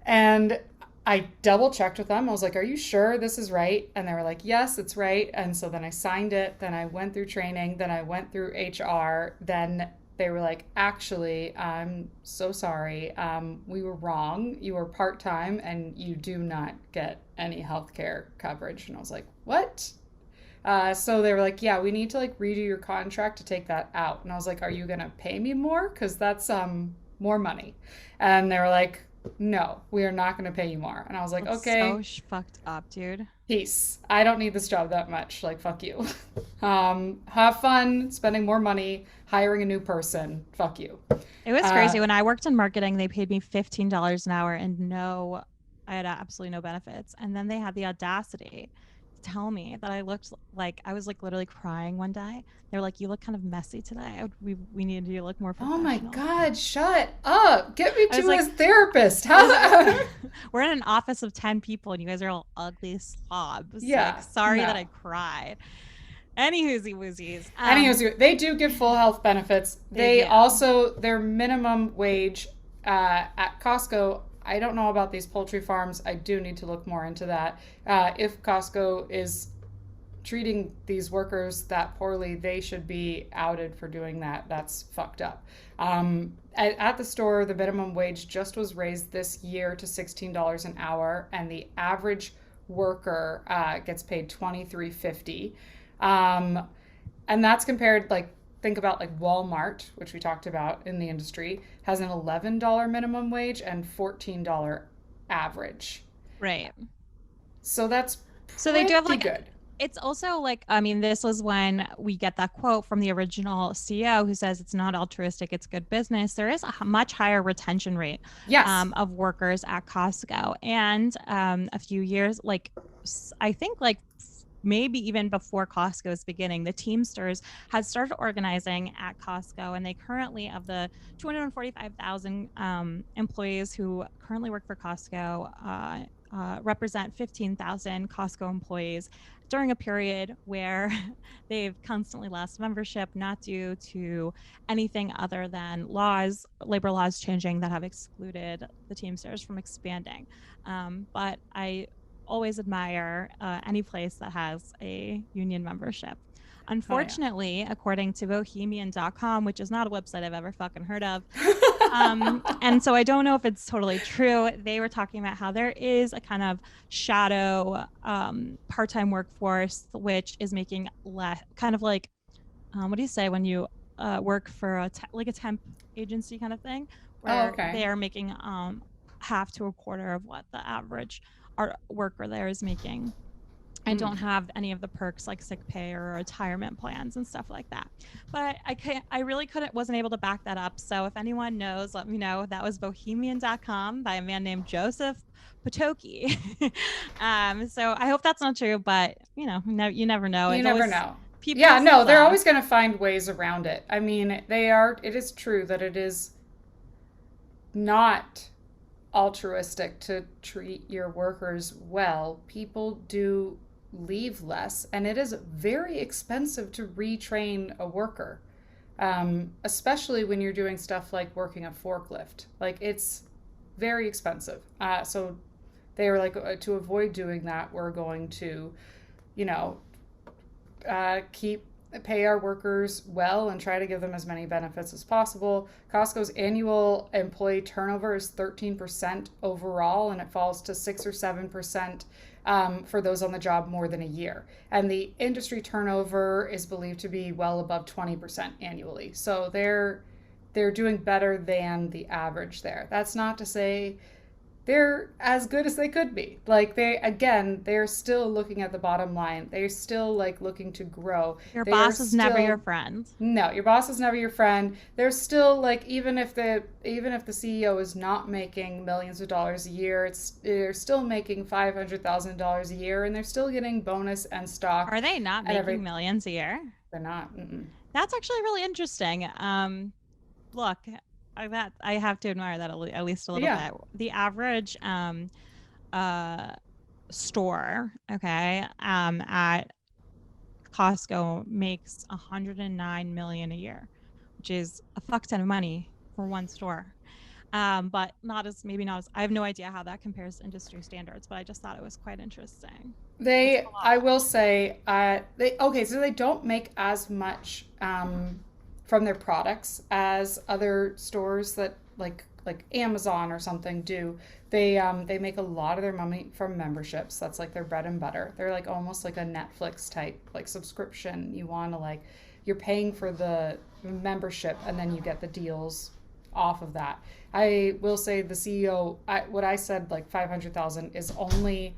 And I double checked with them. I was like, are you sure this is right? And they were like, yes, it's right. And so then I signed it. Then I went through training. Then I went through HR. Then they were like, actually, I'm so sorry. We were wrong. You were part time and you do not get any healthcare coverage. And I was like, what? So they were like, yeah, we need to like redo your contract to take that out. And I was like, are you going to pay me more? Because that's more money. And they were like, no, we are not going to pay you more. And I was like, That's so okay, fucked up, dude. peace. I don't need this job that much. Like, fuck you. Have fun spending more money hiring a new person. Fuck you. It was Uh, crazy. When I worked in marketing, they paid me $15 an hour and I had absolutely no benefits. And then they had the audacity to tell me that I looked like I was like literally crying one day. They were like, "You look kind of messy today. We needed you to look more oh my professional." God, shut up. Get me I was to a like, therapist. I was How? we're in an office of 10 people and you guys are all ugly slobs. Like, Yeah, sorry that I no. cried. Any woozy woozies. Anyways, they do give full health benefits. They They do. also, their minimum wage at Costco, I don't know about these poultry farms. I do need to look more into that. If Costco is treating these workers that poorly, they should be outed for doing that. That's fucked up. At the store, the minimum wage just was raised this year to $16 an hour, and the average worker gets paid $23.50. Um, and that's compared, like, think about like Walmart, which we talked about in the industry, has an $11 minimum wage and $14 average. Right. So that's So they do have pretty like good. it's also like, I mean, this was when we get that quote from the original CEO who says it's not altruistic, it's good business. There is a much higher retention rate Yes. of workers at Costco. And a few years, like, I think like maybe even before Costco's beginning, the Teamsters had started organizing at Costco, and they currently, of the 245,000 employees who currently work for Costco, represent 15,000 Costco employees during a period where they've constantly lost membership, not due to anything other than laws, labor laws changing that have excluded the Teamsters from expanding. But I always admire any place that has a union membership. Oh yeah. Unfortunately, according to bohemian.com, which is not a website I've ever fucking heard of, and so I don't know if it's totally true. They were talking about how there is a kind of shadow part-time workforce, which is making less, kind of like, what do you say when you work for like a temp agency kind of thing, Oh, where okay. they are making half to a quarter of what the average art worker there is making. I don't have any of the perks like sick pay or retirement plans and stuff like that. But I really wasn't able to back that up. So if anyone knows, let me know. That was bohemian.com by a man named Joseph Potoki. So I hope that's not true, but you never know. You It's never always know. Yeah, people's no, they're always going to find ways around it. I mean, it is true that it is not altruistic to treat your workers well. People do leave less, and it is very expensive to retrain a worker, especially when you're doing stuff like working a forklift. Like, it's very expensive. So they were like, to avoid doing that, we're going to, you know, keep pay our workers well and try to give them as many benefits as possible. Costco's annual employee turnover is 13% overall, and it falls to 6 or 7% for those on the job more than a year. And the industry turnover is believed to be well above 20% annually. So they're doing better than the average there. That's not to say they're as good as they could be. Like, they're still looking at the bottom line. They're still like looking to grow. your They are boss is never your still friend. No, your boss is never your friend. They're still like, even if the CEO is not making millions of dollars a year, they're still making $500,000 a year, and they're still getting bonus and stock Are they not and making millions a year? They're not. Mm-mm. That's actually really interesting. Look, I have to admire that at least a little Yeah. bit. The average uh store, okay, at Costco makes 109 million a year, which is a fuck ton of money for one store. But not as I have no idea how that compares to industry standards, but I just thought it was quite interesting. It's a I lot. will say, so they don't make as much from their products as other stores that like Amazon or something do. They make a lot of their money from memberships. That's like their bread and butter. They're like almost like a Netflix type like subscription. You're paying for the membership, and then you get the deals off of that. I will say the CEO, what I said, like 500,000 is only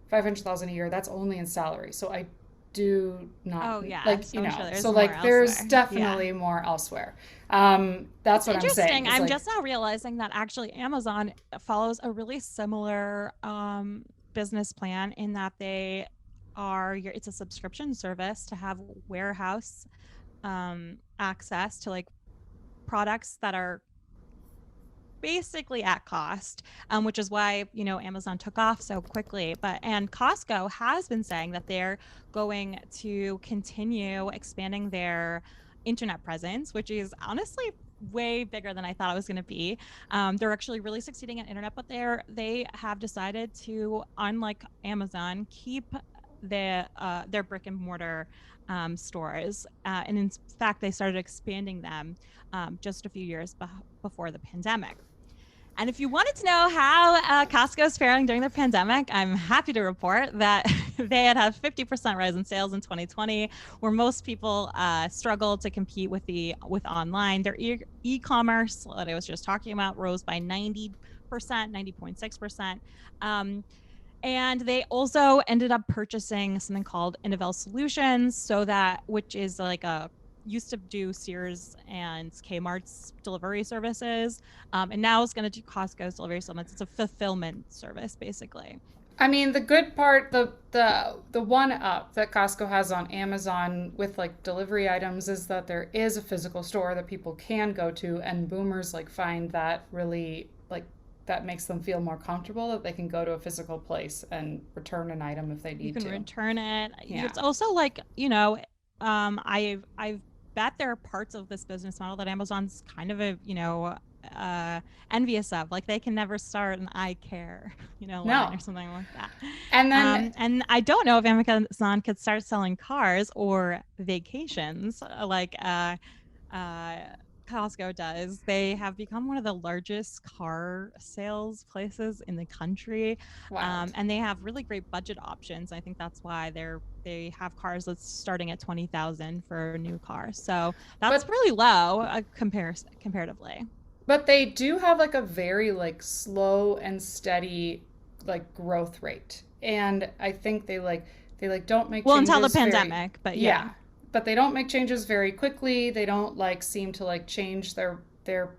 500,000 a year. That's only in salary. So I do not Oh yeah, like, so I'm sure there's so more like there's elsewhere. Yeah. definitely more elsewhere. That's It's what I'm saying. interesting. It's I'm like, just now realizing that actually Amazon follows a really similar business plan in that it's a subscription service to have warehouse access to like products that are basically at cost, which is why Amazon took off so quickly. And Costco has been saying that they're going to continue expanding their internet presence, which is honestly way bigger than I thought it was going to be. They're actually really succeeding at internet, but they have decided to, unlike Amazon, keep their brick and mortar stores, and in fact, they started expanding them just a few years before the pandemic. And if you wanted to know how Costco is faring during the pandemic, I'm happy to report that they had a 50% rise in sales in 2020, where most people struggled to compete with online. Their e-commerce, that I was just talking about, rose by 90%, 90.6%. And they also ended up purchasing something called Innovel Solutions, which is like used to do Sears and Kmart's delivery services, and now it's going to do Costco's delivery service. It's a fulfillment service, basically. I mean, the good part, the one up that Costco has on Amazon with like delivery items is that there is a physical store that people can go to, and boomers like find that really like that makes them feel more comfortable that they can go to a physical place and return an item if they You need can to. return it. Yeah. It's also like, I've bet there are parts of this business model that Amazon's kind of uh envious of. Like they can never start an I care, line No. or something like that. And then And I don't know if Amazon could start selling cars or vacations uh Costco does. They have become one of the largest car sales places in the country. wild. And they have really great budget options. I think that's why they have cars that's starting at 20,000 for a new car. So that's But really low comparatively. but they do have like a very like slow and steady like growth rate. And I think they like don't make Well, until the changes very pandemic, but yeah. yeah. But they don't make changes very quickly. They don't like seem to like change their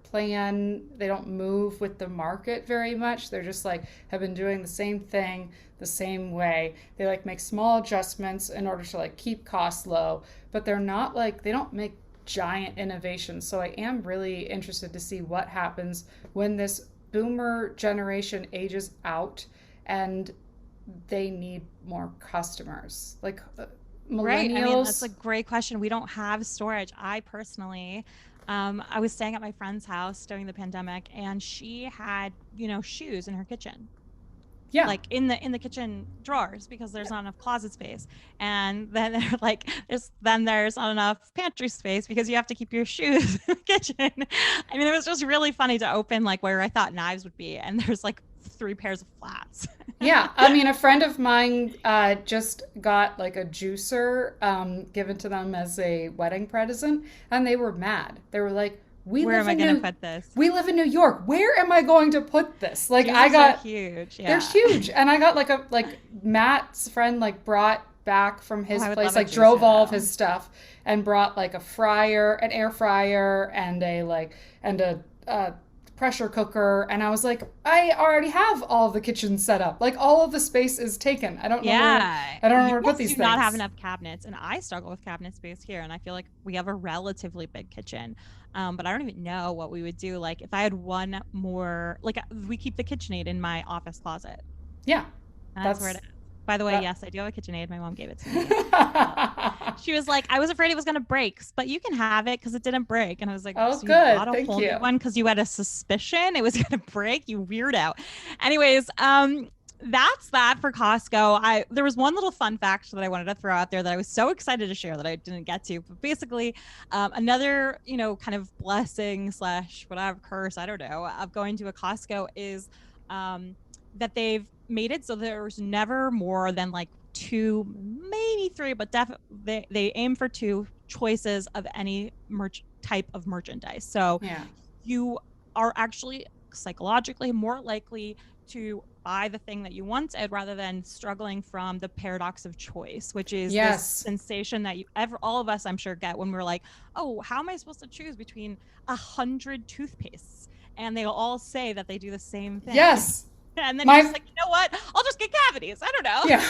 plan. They don't move with the market very much. They're just like have been doing the same thing the same way. They like make small adjustments in order to like keep costs low, but they're not like they don't make giant innovations. So I am really interested to see what happens when this boomer generation ages out and they need more customers. Like Right. I mean, that's millennials. a great question. We don't have storage. I personally, I was staying at my friend's house during the pandemic, and she had, shoes in her kitchen, Yeah. like in the kitchen drawers because there's not enough closet space. And then they're like, there's not enough pantry space because you have to keep your shoes in the kitchen. I mean, it was just really funny to open like where I thought knives would be, and there's like three pairs of flats. Yeah, I mean, a friend of mine just got like a juicer given to them as a wedding present, and they were mad. They were like, "We Where live am I in gonna New, put this? we live in New York. Where am I going to put this?" Like, I Juices are got huge. they're Yeah. huge, and I got like Matt's friend like brought back from Oh, his I would place, love a like drove juicer all of though. his stuff and brought like a fryer, an air fryer, and a pressure cooker, and I was like, I already have all of the kitchen set up. Like all of the space is taken. Yeah. I don't know You where to put guys these do not have things. enough cabinets, and I struggle with cabinet space here. And I feel like we have a relatively big kitchen, but I don't even know what we would do. Like if I had one more, like we keep the KitchenAid in my office closet, Yeah. and that's where it That's is. By the way, that. yes, I do have a KitchenAid. My mom gave it to me. She was like, I was afraid it was going to break, but you can have it because it didn't break. And I was like, Oh, so you good. bought a Thank whole new you. one because you had a suspicion it was going to break, you weirdo. Anyways, that's that for Costco. There was one little fun fact that I wanted to throw out there that I was so excited to share that I didn't get to. But basically, another kind of blessing slash whatever curse, I don't know, of going to a Costco is that they've made it so there's never more than like two, maybe three, but definitely they aim for two choices of any type of merchandise. So Yeah. you are actually psychologically more likely to buy the thing that you wanted rather than struggling from the paradox of choice, which is this Yes. sensation that all of us I'm sure get when we're like, oh, how am I supposed to choose between 100 toothpastes, and they all say that they do the same thing. Yes. And then you're just My like, you know what, I'll just get cavities, I don't know. Yeah.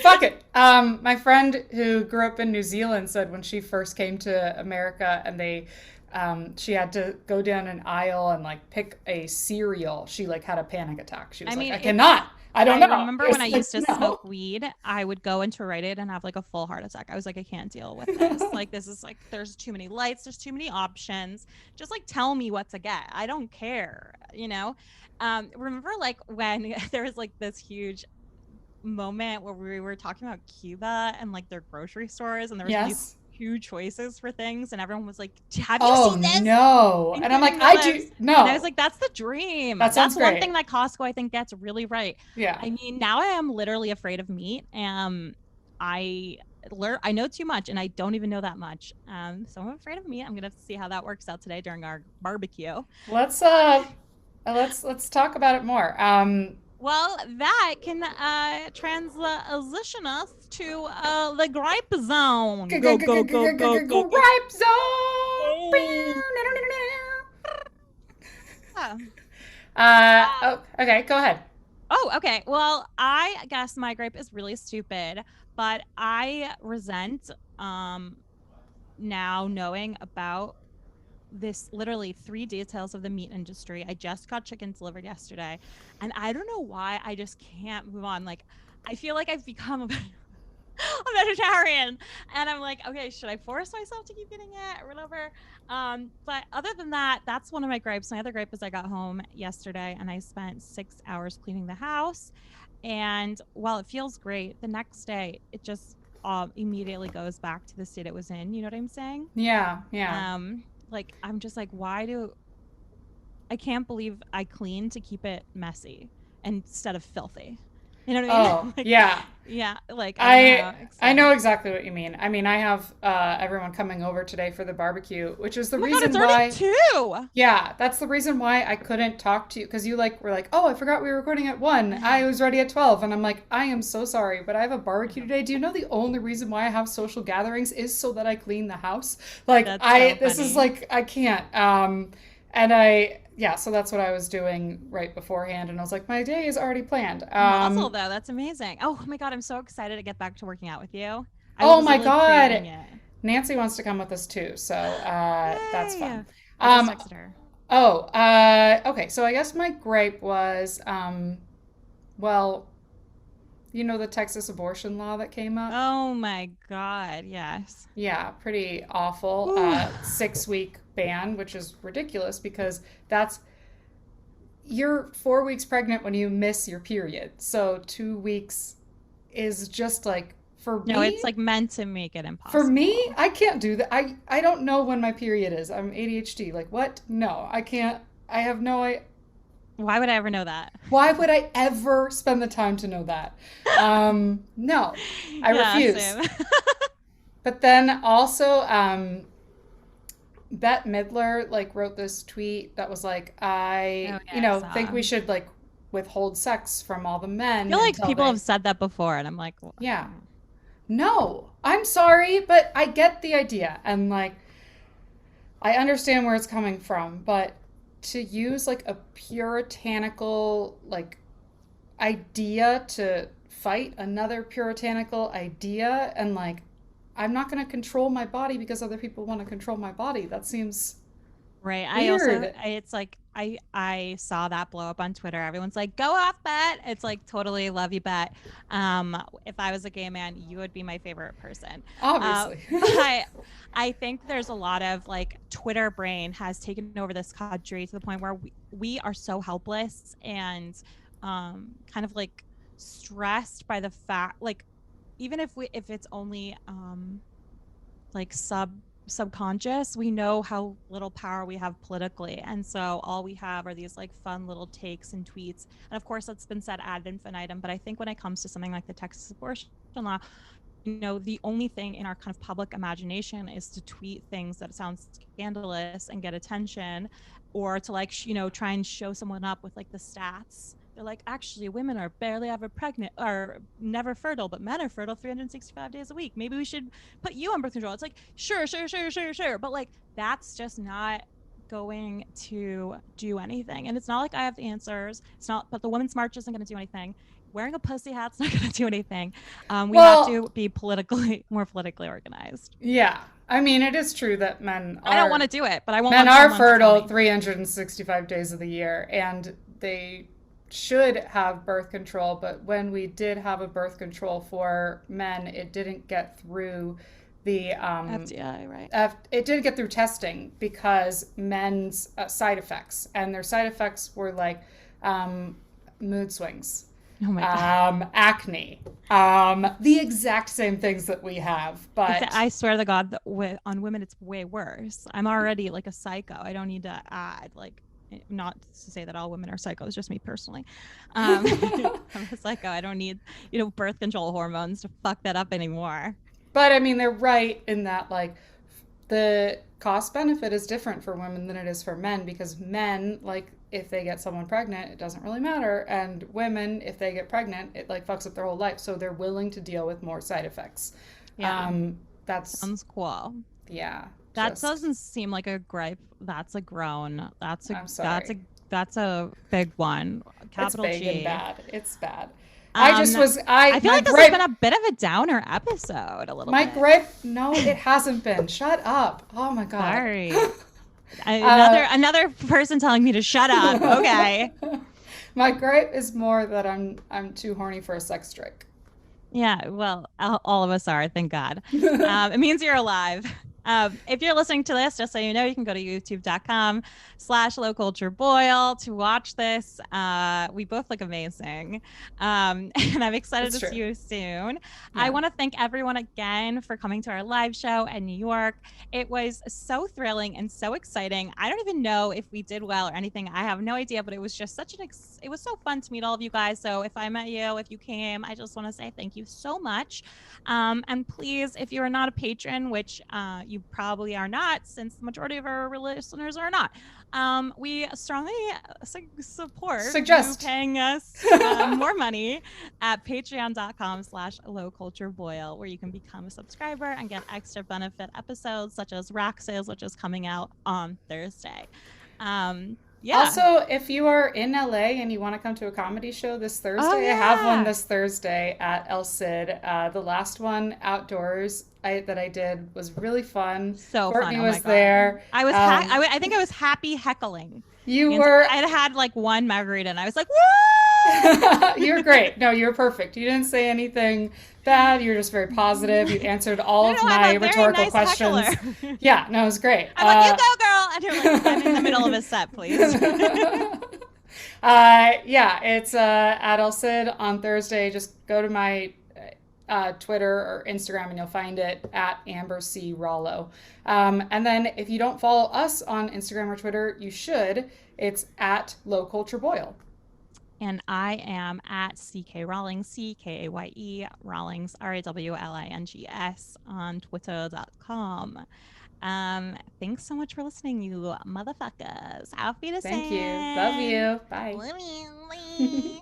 Fuck it. My friend who grew up in New Zealand said when she first came to America and she had to go down an aisle and like pick a cereal, she like had a panic attack. She was I like, mean, I cannot. I don't I know. remember It when was I like, used to no. smoke weed, I would go into Rite Aid and have like a full heart attack. I was like, I can't deal with this. Like, this is like, there's too many lights, there's too many options. Just like tell me what to get. I don't care, Remember like when there was like this huge moment where we were talking about Cuba and like their grocery stores, and there was only Yes. two choices for things, and everyone was like, have you Oh seen this? no. And I'm like, Including the I do lips. And I was no. like, that's the dream. That sounds That's one great. thing that Costco I think gets really right. Yeah. I mean, now I am literally afraid of meat. I I know too much, and I don't even know that much. So I'm afraid of meat. I'm gonna see how that works out today during our barbecue. Let's talk about it more. Well, that can transition us to the gripe zone. Go, go, go, go, go, go. Gripe zone. Go. Yeah. Oh, okay, go ahead. Oh, okay. Well, I guess my gripe is really stupid, but I resent um now knowing about this literally three details of the meat industry. I just got chicken delivered yesterday, and I don't know why I just can't move on. Like, I feel like I've become a vegetarian, and I'm like, okay, should I force myself to keep eating it or whatever? But other than that, that's one of my gripes. My other gripe is I got home yesterday and I spent 6 hours cleaning the house, and while it feels great, the next day it just immediately goes back to the state it was in. You know what I'm saying? Yeah, yeah. Like I'm just like, why do I can't believe I clean to keep it messy instead of filthy. You know what I Oh, mean? Like, yeah. yeah, like I don't know how I to I know explain. exactly what you mean. I mean, I have everyone coming over today for the barbecue, which is the Oh my God, it's reason already why. two. Yeah, that's the reason why I couldn't talk to you because you like were like, "Oh, I forgot we were recording at 1. I was ready at 12." And I'm like, "I am so sorry, but I have a barbecue today. Do you know the only reason why I have social gatherings is so that I clean the house? Like, That's so this is funny. like I can't." And I yeah, so that's what I was doing right beforehand and I was like, "My day is already planned." Mazel though, that's amazing. Oh my God, I'm so excited to get back to working out with you. I Oh was my literally God. craving it. Nancy wants to come with us too, so that's fun. Yay! I just Um, texted her. okay. So I guess my gripe was, well, you know, the Texas abortion law that came up? Oh my God, yes. Yeah, pretty awful. Ooh. 6 week ban, which is ridiculous because that's you're 4 weeks pregnant when you miss your period. So 2 weeks is just like for No, me. it's like meant to make it For me, impossible. I can't do that. I don't know when my period is. I'm ADHD. Like what? No, I can't. I have no I Why would I ever know that? Why would I ever spend the time to know that? No, I Yeah, refuse. same. But then also, Bette Midler like wrote this tweet that was like, Oh I, yeah, I saw. think we should like withhold sex from all the I men feel like until people have they, said that before, and I'm like, yeah. No, I'm sorry, but I get the idea. And like, I understand where it's coming from, but to use like a puritanical like idea to fight another puritanical idea and like I'm not going to control my body because other people want to control my body. That seems right. I also, weird. it's like I saw that blow up on Twitter. Everyone's like, "Go off, Bet." It's like totally love you, Bet. If I was a gay man, you would be my favorite person. Obviously. But I think there's a lot of like Twitter brain has taken over this country to the point where we are so helpless and kind of like stressed by the fact, like even if it's only like subconscious, we know how little power we have politically, and so all we have are these like fun little takes and tweets, and of course that's been said ad infinitum. But I think when it comes to something like the Texas abortion law, the only thing in our kind of public imagination is to tweet things that sound scandalous and get attention, or to like try and show someone up with like the stats. They're like, actually, women are barely ever pregnant or never fertile, but men are fertile 365 days a week. Maybe we should put you on birth control. It's like, sure, sure, sure, sure, sure. But like, that's just not going to do anything. And it's not like I have the answers. It's not, but the Women's March isn't going to do anything. Wearing a pussy hat's not going to do anything. We have Well, to be politically more politically organized. yeah. I mean, it is true that I don't want to do it, but I won't men want are someone to tell fertile me. 365 days of the year and they should have birth control, but when we did have a birth control for men, it didn't get through the FDI, right? it did get through testing because men's side effects, and their side effects were like mood swings, Oh my God. acne, the exact same things that we have. But I swear to God that on women, it's way worse. I'm already like a psycho. I don't need to add like, not to say that all women are psychos, just me personally. Um, I'm a psycho. I don't need, birth control hormones to fuck that up anymore. But I mean, they're right in that like the cost benefit is different for women than it is for men because men, like if they get someone pregnant, it doesn't really matter, and women, if they get pregnant, it like fucks up their whole life, so they're willing to deal with more side effects. Yeah, That's sounds cool. yeah, That just doesn't seem like a gripe. That's a groan. I'm That's a sorry. That's a big one. It's Capital big and G. bad. It's bad. I Um, just was I feel my like this has been gripe a bit of a downer episode, a little my bit. gripe no, it hasn't been. Shut up. Oh my god. Sorry. uh Another person telling me to shut up. Okay. my gripe is more that I'm too horny for a sex drink. Yeah, well, all of us are, thank God. It means you're alive. If you're listening to this, just so you know, you can go to youtube.com/low culture boil to watch this. We both look amazing. And I'm excited It's to see true. you soon. I Yeah. want to thank everyone again for coming to our live show in New York. It was so thrilling and so exciting. I don't even know if we did well or anything. I have no idea, but it was just such it was so fun to meet all of you guys. So if I met you, if you came, I just want to say thank you so much. And please, if you are not a patron, which you probably are not, since the majority of our listeners are not, we strongly support you Suggest. paying us more money at patreon.com/low culture boil, where you can become a subscriber and get extra benefit episodes such as Rax's, which is coming out on Thursday. Yeah. Also, if you are in LA and you want to come to a comedy show this Oh, Thursday, I have one yeah. this Thursday at El Cid. The last one outdoors that I did was really fun. So fun. Courtney Oh my was God. there. I think I was happy heckling. You And were I had like one margarita and I was like, woo! you're great. No, you're perfect. You didn't say anything bad. You're just very positive. You answered all No, of I'm my a very rhetorical nice questions. heckler. Yeah, no, it was great. I'm like, you go, girl. And you're like, I'm in the middle of a set, please. Yeah, it's at El Cid on Thursday. Just go to my Twitter or Instagram and you'll find it at Amber C. Rollo. And then if you don't follow us on Instagram or Twitter, you should. It's at Low Culture Boil. And I am at CK Rawlings, CKAYE Rawlings, RAWLINGS on twitter.com. Thanks so much for listening, you motherfuckers. Auf Thank you. Wiedersehen. Love you. Bye. Love you.